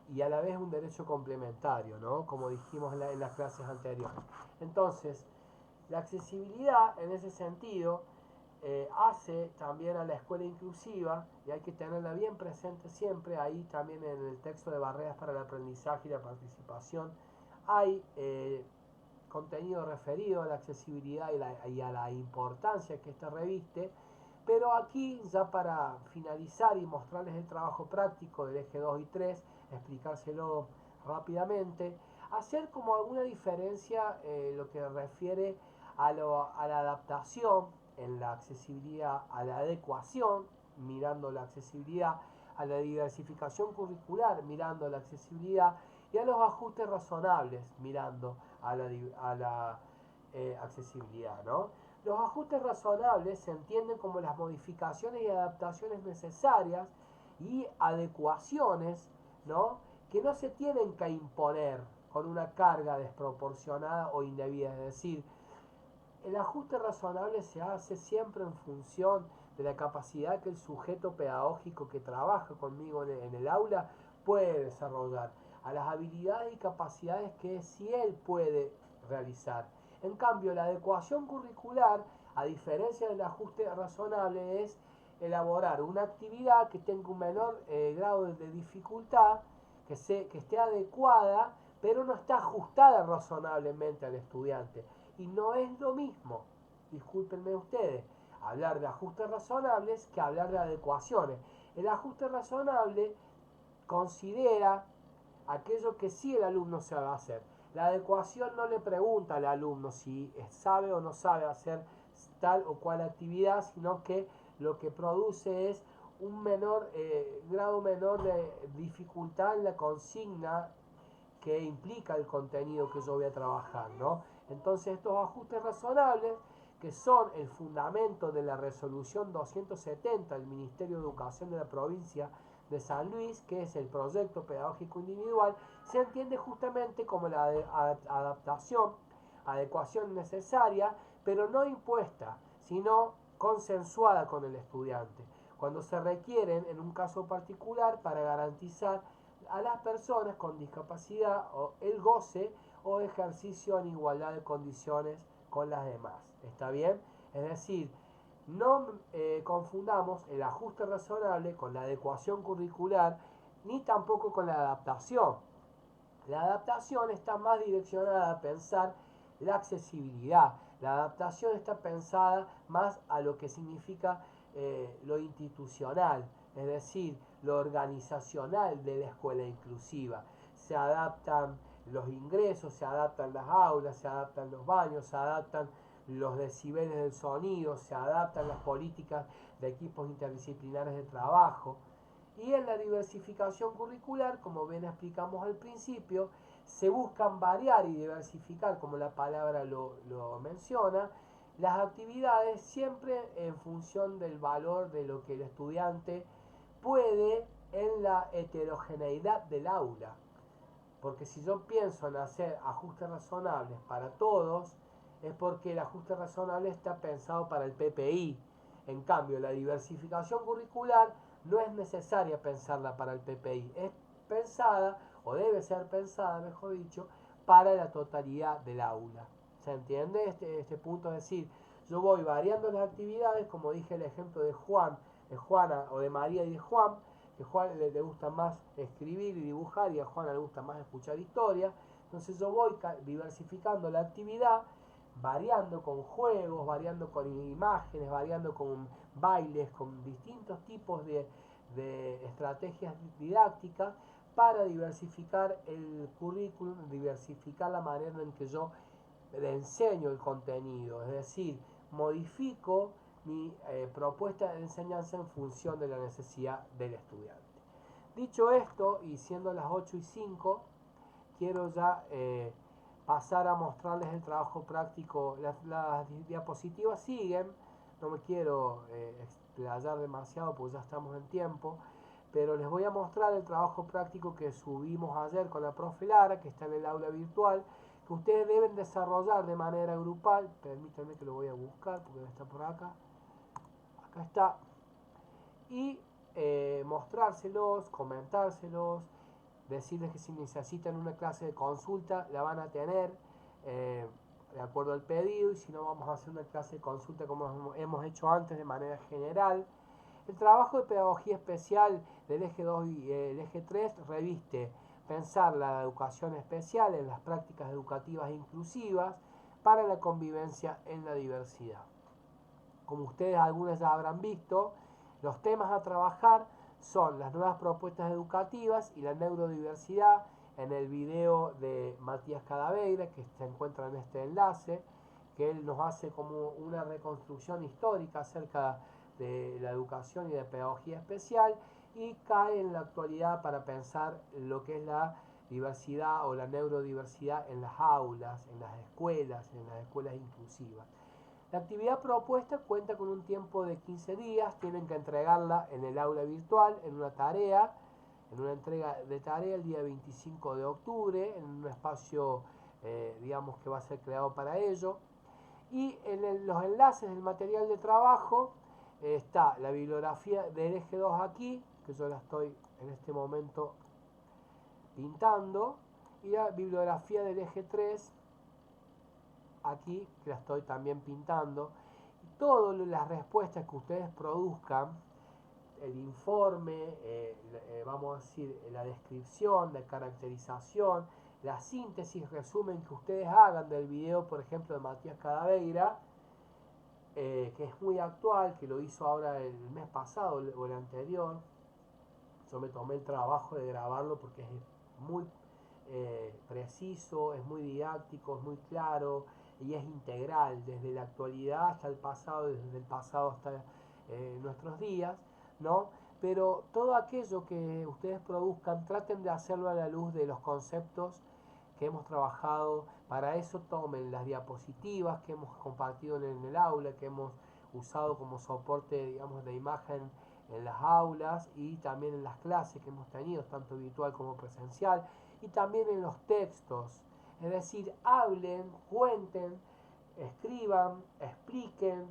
y a la vez un derecho complementario, ¿no? Como dijimos en las clases anteriores. Entonces, la accesibilidad en ese sentido hace también a la escuela inclusiva, y hay que tenerla bien presente siempre, ahí también en el texto de Barreras para el Aprendizaje y la Participación hay contenido referido a la accesibilidad y a la importancia que ésta reviste, pero aquí ya para finalizar y mostrarles el trabajo práctico del eje 2 y 3, explicárselo rápidamente, hacer como alguna diferencia lo que refiere a la adaptación en la accesibilidad, a la adecuación, mirando la accesibilidad, a la diversificación curricular, mirando la accesibilidad, y a los ajustes razonables, mirando a la accesibilidad, ¿no? Los ajustes razonables se entienden como las modificaciones y adaptaciones necesarias y adecuaciones, ¿no? Que no se tienen que imponer con una carga desproporcionada o indebida. Es decir, el ajuste razonable se hace siempre en función de la capacidad que el sujeto pedagógico que trabaja conmigo en el aula puede desarrollar, a las habilidades y capacidades que sí él puede realizar. En cambio, la adecuación curricular, a diferencia del ajuste razonable, es elaborar una actividad que tenga un menor grado de dificultad, que esté adecuada, pero no está ajustada razonablemente al estudiante. Y no es lo mismo, discúlpenme ustedes, hablar de ajustes razonables que hablar de adecuaciones. El ajuste razonable considera aquello que sí el alumno sabe hacer. La adecuación no le pregunta al alumno si sabe o no sabe hacer tal o cual actividad, sino que lo que produce es un grado menor de dificultad en la consigna que implica el contenido que yo voy a trabajar, ¿no? Entonces estos ajustes razonables, que son el fundamento de la resolución 270 del Ministerio de Educación de la provincia de San Luis, que es el proyecto pedagógico individual, se entiende justamente como la adaptación, adecuación necesaria, pero no impuesta, sino consensuada con el estudiante, cuando se requieren en un caso particular para garantizar a las personas con discapacidad o el goce o ejercicio en igualdad de condiciones con las demás. ¿Está bien? Es decir, no confundamos el ajuste razonable con la adecuación curricular ni tampoco con la adaptación. La adaptación está más direccionada a pensar la accesibilidad. La adaptación está pensada más a lo que significa lo institucional, es decir, lo organizacional de la escuela inclusiva. Se adaptan los ingresos, se adaptan las aulas, se adaptan los baños, se adaptan los decibeles del sonido, se adaptan las políticas de equipos interdisciplinares de trabajo. Y en la diversificación curricular, como bien explicamos al principio, se buscan variar y diversificar, como la palabra lo menciona, las actividades siempre en función del valor de lo que el estudiante puede en la heterogeneidad del aula. Porque si yo pienso en hacer ajustes razonables para todos, es porque el ajuste razonable está pensado para el PPI. En cambio, la diversificación curricular no es necesaria pensarla para el PPI, es pensada, o debe ser pensada, mejor dicho, para la totalidad del aula. ¿Se entiende este punto? Es decir, yo voy variando las actividades, como dije el ejemplo de Juan, de Juana o de María y de Juan, que a Juan le gusta más escribir y dibujar y a Juana le gusta más escuchar historia. Entonces yo voy diversificando la actividad, variando con juegos, variando con imágenes, variando con bailes, con distintos tipos de estrategias didácticas para diversificar el currículum, diversificar la manera en que yo le enseño el contenido, es decir, modifico mi propuesta de enseñanza en función de la necesidad del estudiante. Dicho esto, y siendo las 8:05, quiero ya pasar a mostrarles el trabajo práctico. Las diapositivas siguen, no me quiero explayar demasiado porque ya estamos en tiempo, pero les voy a mostrar el trabajo práctico que subimos ayer con la profe Lara, que está en el aula virtual, que ustedes deben desarrollar de manera grupal. Permítanme que lo voy a buscar porque está por acá. Acá está. Y mostrárselos, comentárselos, decirles que si necesitan una clase de consulta la van a tener de acuerdo al pedido, y si no vamos a hacer una clase de consulta como hemos hecho antes de manera general. El trabajo de pedagogía especial del eje 2 y el eje 3 reviste pensar la educación especial en las prácticas educativas inclusivas para la convivencia en la diversidad. Como ustedes algunas ya habrán visto, los temas a trabajar son las nuevas propuestas educativas y la neurodiversidad en el video de Matías Cadaveira, que se encuentra en este enlace, que él nos hace como una reconstrucción histórica acerca de la educación y de pedagogía especial, y cae en la actualidad para pensar lo que es la diversidad o la neurodiversidad en las aulas, en las escuelas inclusivas. La actividad propuesta cuenta con un tiempo de 15 días, tienen que entregarla en el aula virtual, en una tarea, en una entrega de tarea el día 25 de octubre, en un espacio, digamos, que va a ser creado para ello. Y en los enlaces del material de trabajo está la bibliografía del eje 2 aquí, que yo la estoy en este momento pintando, y la bibliografía del eje 3 aquí, que la estoy también pintando. Y todas las respuestas que ustedes produzcan, el informe, vamos a decir, la descripción, la caracterización, la síntesis, resumen que ustedes hagan del video, por ejemplo, de Matías Cadaveira, que es muy actual, que lo hizo ahora el mes pasado o el anterior. Yo me tomé el trabajo de grabarlo porque es muy preciso, es muy didáctico, es muy claro y es integral, desde la actualidad hasta el pasado, desde el pasado hasta nuestros días, ¿no? Pero todo aquello que ustedes produzcan, traten de hacerlo a la luz de los conceptos que hemos trabajado. Para eso tomen las diapositivas que hemos compartido en el aula, que hemos usado como soporte, digamos, de imagen en las aulas y también en las clases que hemos tenido, tanto virtual como presencial, y también en los textos. Es decir, hablen, cuenten, escriban, expliquen,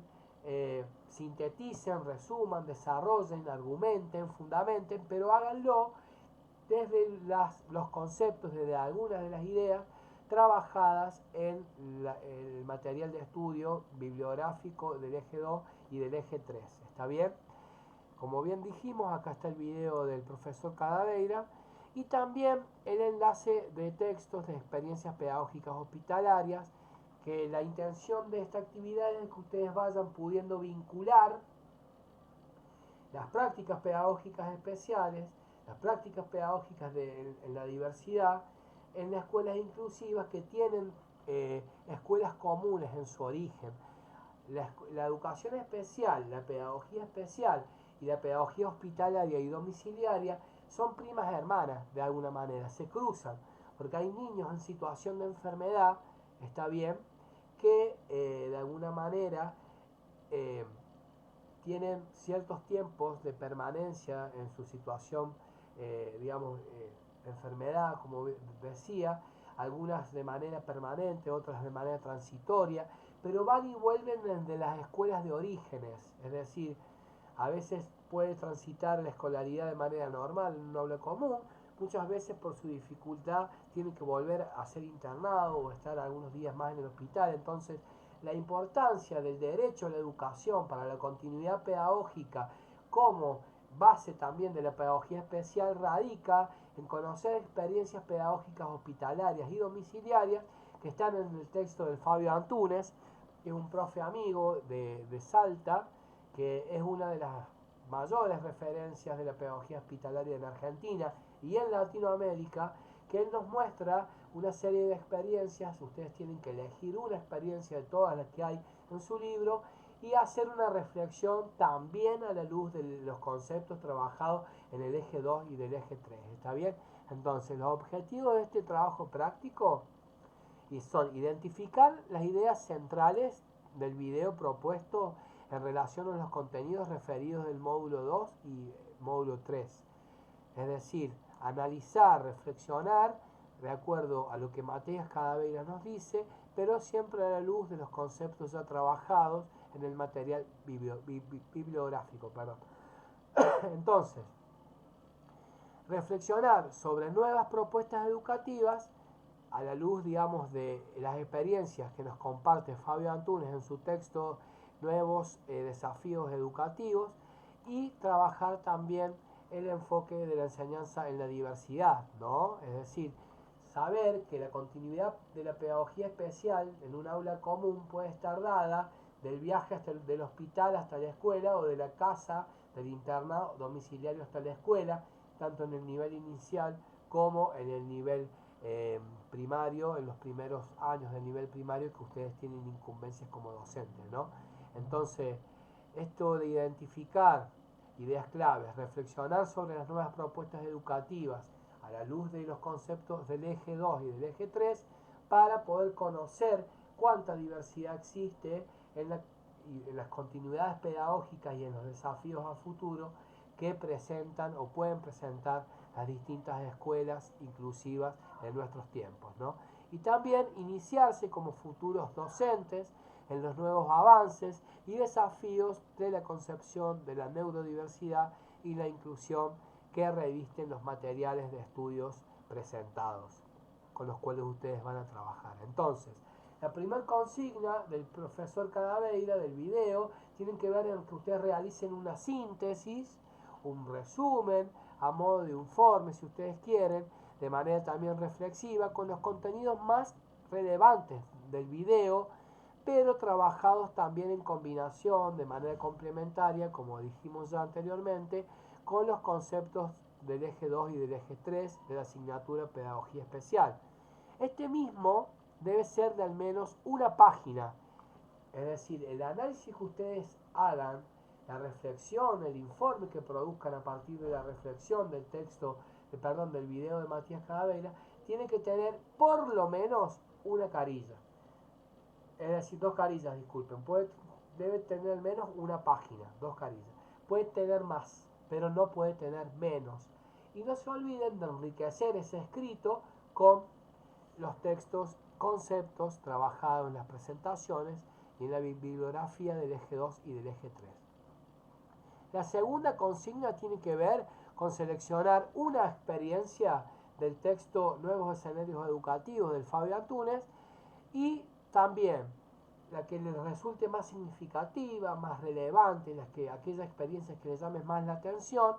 sinteticen, resuman, desarrollen, argumenten, fundamenten, pero háganlo desde los conceptos, desde algunas de las ideas trabajadas en el material de estudio bibliográfico del eje 2 y del eje 3. ¿Está bien? Como bien dijimos, acá está el video del profesor Cadaveira y también el enlace de textos de experiencias pedagógicas hospitalarias, que la intención de esta actividad es que ustedes vayan pudiendo vincular las prácticas pedagógicas especiales, las prácticas pedagógicas en la diversidad, en las escuelas inclusivas que tienen escuelas comunes en su origen. La educación especial, la pedagogía especial y la pedagogía hospitalaria y domiciliaria son primas hermanas de alguna manera, se cruzan, porque hay niños en situación de enfermedad, está bien, que de alguna manera tienen ciertos tiempos de permanencia en su situación, digamos, de enfermedad, como decía, algunas de manera permanente, otras de manera transitoria, pero van y vuelven de las escuelas de orígenes, es decir, a veces puede transitar la escolaridad de manera normal en un aula común, muchas veces por su dificultad tiene que volver a ser internado o estar algunos días más en el hospital. Entonces, la importancia del derecho a la educación para la continuidad pedagógica como base también de la pedagogía especial radica en conocer experiencias pedagógicas hospitalarias y domiciliarias que están en el texto del Fabio Antunes, que es un profe amigo de Salta, que es una de las mayores referencias de la pedagogía hospitalaria en Argentina y en Latinoamérica, que él nos muestra una serie de experiencias. Ustedes tienen que elegir una experiencia de todas las que hay en su libro y hacer una reflexión también a la luz de los conceptos trabajados en el eje 2 y del eje 3. ¿Está bien? Entonces, los objetivos de este trabajo práctico son identificar las ideas centrales del video propuesto en relación a los contenidos referidos del módulo 2 y módulo 3. Es decir, analizar, reflexionar de acuerdo a lo que Matías Cadaveira nos dice, pero siempre a la luz de los conceptos ya trabajados en el material bibliográfico. Entonces, reflexionar sobre nuevas propuestas educativas a la luz, digamos, de las experiencias que nos comparte Fabio Antunes en su texto Nuevos Desafíos Educativos, y trabajar también el enfoque de la enseñanza en la diversidad, ¿no? Es decir, saber que la continuidad de la pedagogía especial en un aula común puede estar dada del viaje del hospital hasta la escuela, o de la casa, del internado domiciliario hasta la escuela, tanto en el nivel inicial como en el nivel primario, en los primeros años del nivel primario que ustedes tienen incumbencias como docentes, ¿no? Entonces, esto de identificar ideas claves, reflexionar sobre las nuevas propuestas educativas a la luz de los conceptos del eje 2 y del eje 3, para poder conocer cuánta diversidad existe en las continuidades pedagógicas y en los desafíos a futuro que presentan o pueden presentar las distintas escuelas inclusivas en nuestros tiempos, ¿no? Y también iniciarse como futuros docentes en los nuevos avances y desafíos de la concepción de la neurodiversidad y la inclusión que revisten los materiales de estudios presentados, con los cuales ustedes van a trabajar. Entonces, la primera consigna del profesor Cadaveira del video tiene que ver en que ustedes realicen una síntesis, un resumen, a modo de informe, si ustedes quieren, de manera también reflexiva, con los contenidos más relevantes del video, pero trabajados también en combinación, de manera complementaria, como dijimos ya anteriormente, con los conceptos del eje 2 y del eje 3 de la asignatura Pedagogía Especial. Este mismo debe ser de al menos una página, es decir, el análisis que ustedes hagan, la reflexión, el informe que produzcan a partir de la reflexión del texto, del video de Matías Cadaveira, tiene que tener por lo menos una carilla. Es decir, dos carillas, disculpen. Debe tener al menos una página, dos carillas. Puede tener más, pero no puede tener menos. Y no se olviden de enriquecer ese escrito con los textos, conceptos trabajados en las presentaciones y en la bibliografía del eje 2 y del eje 3. La segunda consigna tiene que ver con seleccionar una experiencia del texto Nuevos Escenarios Educativos del Fabio Antunes, y también la que les resulte más significativa, más relevante, aquellas experiencias que les llamen más la atención,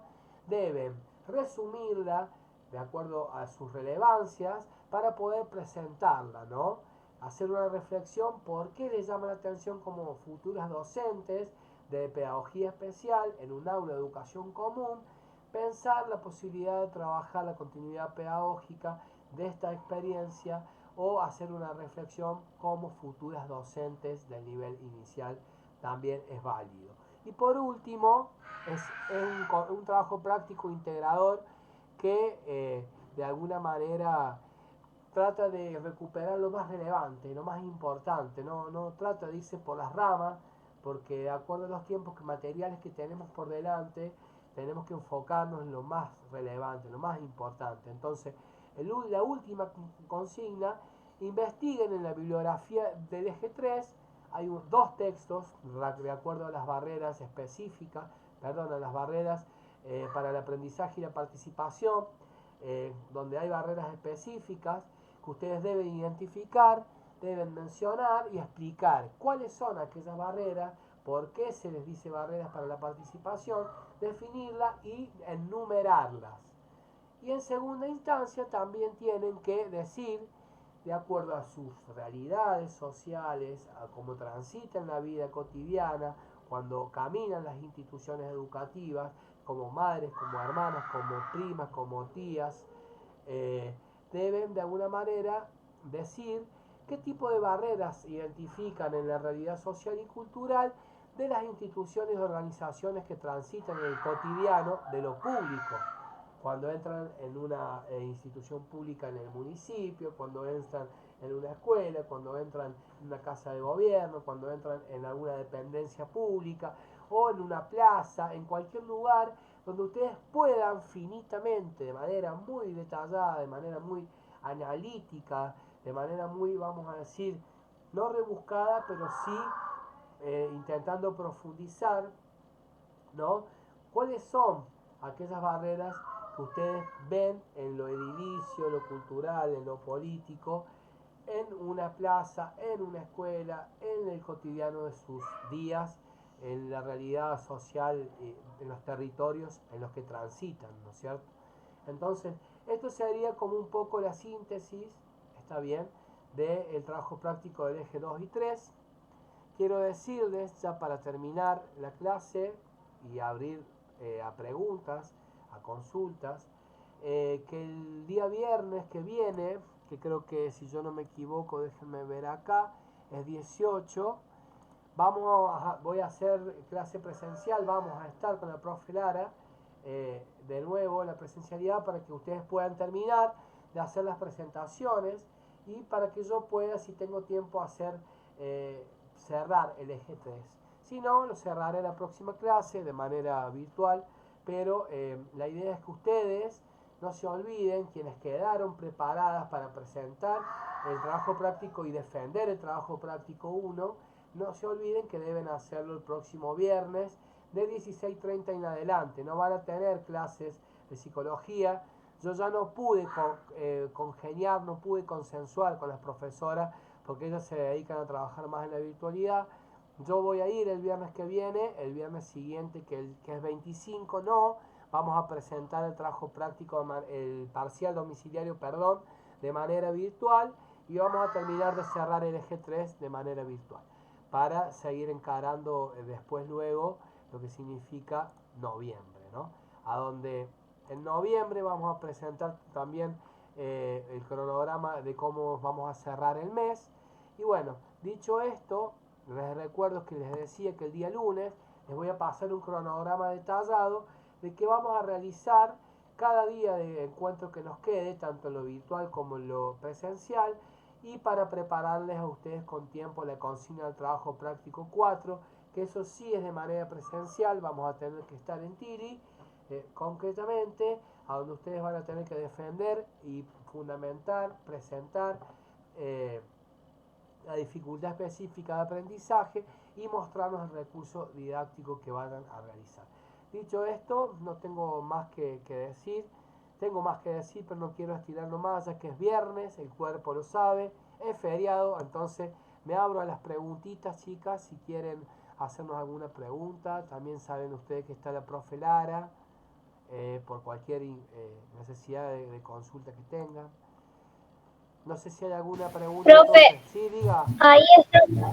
deben resumirla de acuerdo a sus relevancias para poder presentarla, ¿no? Hacer una reflexión por qué les llama la atención como futuras docentes de pedagogía especial en un aula de educación común, pensar la posibilidad de trabajar la continuidad pedagógica de esta experiencia, o hacer una reflexión como futuras docentes del nivel inicial, también es válido. Y por último, es un trabajo práctico integrador que de alguna manera trata de recuperar lo más relevante, lo más importante, no trata de irse por las ramas, porque de acuerdo a los tiempos materiales que tenemos por delante, tenemos que enfocarnos en lo más relevante, lo más importante. Entonces, la última consigna: investiguen en la bibliografía del eje 3, hay dos textos de acuerdo a las barreras específicas, a las barreras para el aprendizaje y la participación, donde hay barreras específicas que ustedes deben identificar, deben mencionar y explicar cuáles son aquellas barreras, por qué se les dice barreras para la participación, definirlas y enumerarlas. Y en segunda instancia también tienen que decir, de acuerdo a sus realidades sociales, a cómo transitan la vida cotidiana, cuando caminan las instituciones educativas, como madres, como hermanas, como primas, como tías, eh, deben de alguna manera decir qué tipo de barreras identifican en la realidad social y cultural de las instituciones y organizaciones que transitan en el cotidiano de lo público. Cuando entran en una institución pública en el municipio, cuando entran en una escuela, cuando entran en una casa de gobierno, cuando entran en alguna dependencia pública o en una plaza, en cualquier lugar donde ustedes puedan finitamente, de manera muy detallada, de manera muy analítica, de manera muy, vamos a decir, no rebuscada, pero sí intentando profundizar, ¿no? ¿Cuáles son aquellas barreras que ustedes ven en lo edilicio, lo cultural, en lo político, en una plaza, en una escuela, en el cotidiano de sus días, en la realidad social, en los territorios en los que transitan, ¿no es cierto? Entonces, esto sería como un poco la síntesis, está bien, del trabajo práctico del eje 2 y 3. Quiero decirles, ya para terminar la clase y abrir a preguntas, a consultas, que el día viernes que viene, que creo que si yo no me equivoco, déjenme ver acá, es 18, voy a hacer clase presencial, vamos a estar con la profe Lara, de nuevo la presencialidad para que ustedes puedan terminar de hacer las presentaciones y para que yo pueda, si tengo tiempo, hacer cerrar el eje 3. Si no, lo cerraré la próxima clase de manera virtual, pero la idea es que ustedes no se olviden, quienes quedaron preparadas para presentar el trabajo práctico y defender el trabajo práctico 1, no se olviden que deben hacerlo el próximo viernes de 16:30 en adelante. No van a tener clases de psicología. Yo ya no pude congeniar, no pude consensuar con las profesoras porque ellas se dedican a trabajar más en la virtualidad. Yo voy a ir el viernes que viene, el viernes siguiente que es 25, no. Vamos a presentar el trabajo práctico, el parcial domiciliario, perdón, de manera virtual y vamos a terminar de cerrar el eje 3 de manera virtual para seguir encarando después luego lo que significa noviembre, ¿no? A donde en noviembre vamos a presentar también el cronograma de cómo vamos a cerrar el mes. Y bueno, dicho esto, les recuerdo que les decía que el día lunes les voy a pasar un cronograma detallado de que vamos a realizar cada día de encuentro que nos quede, tanto en lo virtual como en lo presencial, y para prepararles a ustedes con tiempo la consigna del trabajo práctico 4, que eso sí es de manera presencial, vamos a tener que estar en Tiri, concretamente, a donde ustedes van a tener que defender y fundamentar, presentar la dificultad específica de aprendizaje y mostrarnos el recurso didáctico que vayan a realizar. Dicho esto, no tengo más que decir. Tengo más que decir, pero no quiero estirarlo más, ya que es viernes, el cuerpo lo sabe, es feriado, entonces me abro a las preguntitas, chicas, si quieren hacernos alguna pregunta. También saben ustedes que está la profe Lara, por cualquier necesidad de consulta que tengan. No sé si hay alguna pregunta, profe. Profe, Sí, diga. ahí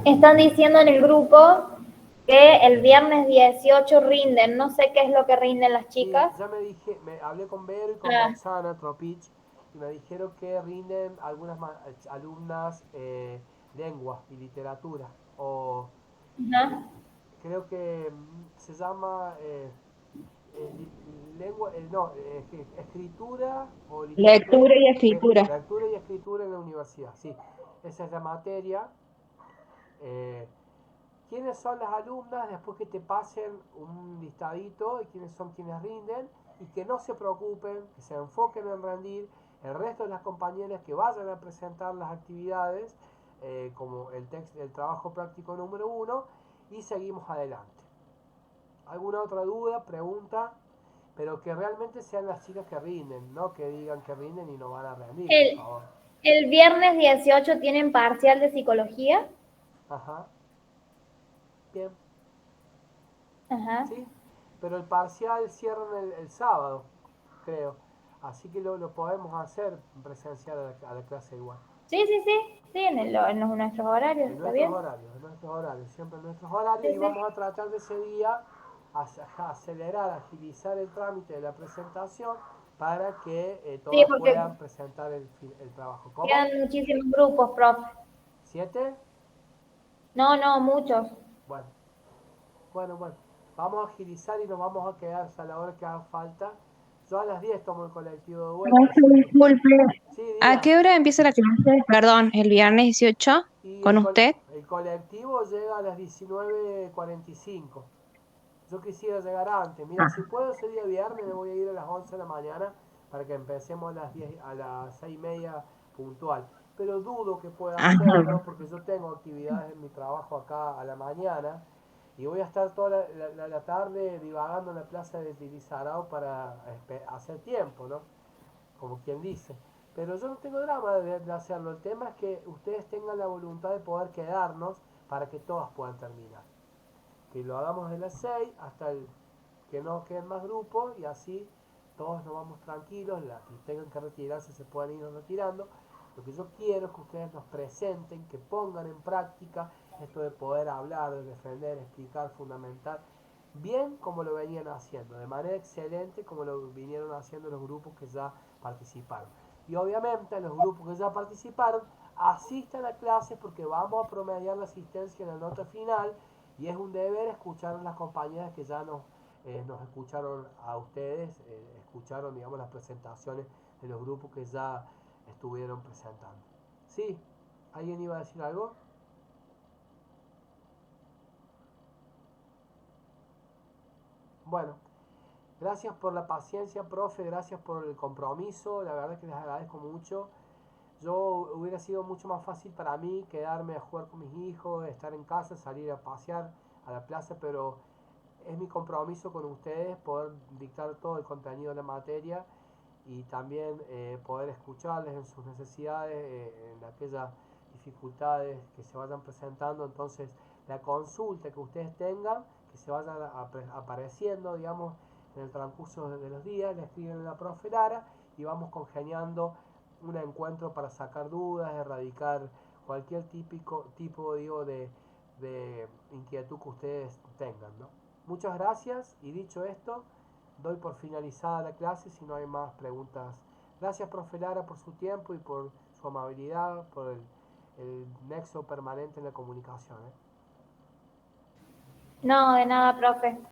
están diciendo en el grupo que el viernes 18 rinden. No sé qué es lo que rinden las Sí, chicas. ya hablé con Vero y con Ah, Roxana Tropich y me dijeron que rinden algunas alumnas lengua y literatura. O ajá. creo que se llama lengua, no, escritura o literatura, Lectura y escritura. lectura y escritura en la universidad. Sí, esa es la materia. Eh, ¿Quiénes son las alumnas? Después que te pasen un listadito de quiénes son quienes rinden y que no se preocupen, que se enfoquen en rendir. El resto de las compañeras que vayan a presentar las actividades, como el trabajo práctico número 1, y seguimos adelante. ¿Alguna otra duda, pregunta? Pero que realmente sean las chicas que rinden, no que digan que rinden y no van a rendir, por El, favor. el viernes 18 tienen parcial de psicología. Ajá, bien. Ajá. ¿Sí? Pero el parcial cierran el sábado, creo. Así que lo podemos hacer presencial a la clase igual. Sí, nuestros horarios, En ¿está nuestros bien? horarios, en nuestros horarios, siempre en nuestros horarios, Sí, y sí. vamos a tratar de ese día acelerar, agilizar el trámite de la presentación para que Sí, todos porque puedan presentar el trabajo. ¿Cómo? quedan muchísimos grupos, profe. ¿7? No, muchos. Bueno, bueno. Vamos a agilizar y nos vamos a quedar hasta la hora que haga falta. Yo a las 10 tomo el colectivo de vuelta, Profe, así que... disculpe. Sí, ¿A diga. qué hora empieza la clase? Perdón, el viernes 18 Y con usted. el colectivo llega a las 19:45. Yo quisiera llegar antes. Mira, si puedo ese día viernes, me voy a ir a las 11 de la mañana para que empecemos a las 10, a las 6:30 puntual. Pero dudo que pueda hacerlo porque yo tengo actividades en mi trabajo acá a la mañana y voy a estar toda la tarde divagando en la plaza de Tilizarao para hacer tiempo, ¿no? Como quien dice. Pero yo no tengo drama de hacerlo. El tema es que ustedes tengan la voluntad de poder quedarnos para que todas puedan terminar. Que lo hagamos de las 6 hasta que no queden más grupos y así todos nos vamos tranquilos, las que tengan que retirarse se puedan ir retirando. Lo que yo quiero es que ustedes nos presenten, que pongan en práctica esto de poder hablar, de defender, explicar, fundamentar, bien como lo venían haciendo, de manera excelente como lo vinieron haciendo los grupos que ya participaron. Y obviamente los grupos que ya participaron asistan a clases porque vamos a promediar la asistencia en la nota final y es un deber escuchar a las compañeras que ya nos escucharon a ustedes, escucharon, digamos, las presentaciones de los grupos que ya estuvieron presentando. ¿Sí? ¿Alguien iba a decir algo? Bueno, gracias por la paciencia, profe, gracias por el compromiso, la verdad que les agradezco mucho. Yo hubiera sido mucho más fácil para mí quedarme a jugar con mis hijos, estar en casa, salir a pasear a la plaza, pero es mi compromiso con ustedes poder dictar todo el contenido de la materia y también poder escucharles en sus necesidades, en aquellas dificultades que se vayan presentando. Entonces, la consulta que ustedes tengan, que se vayan apareciendo, digamos, en el transcurso de los días, le escriben a la profe Lara y vamos congeniando un encuentro para sacar dudas, erradicar cualquier tipo digo, de inquietud que ustedes tengan, ¿no? Muchas gracias y dicho esto, doy por finalizada la clase si no hay más preguntas. Gracias, profe Lara, por su tiempo y por su amabilidad, por el nexo permanente en la comunicación. No, de nada, profe.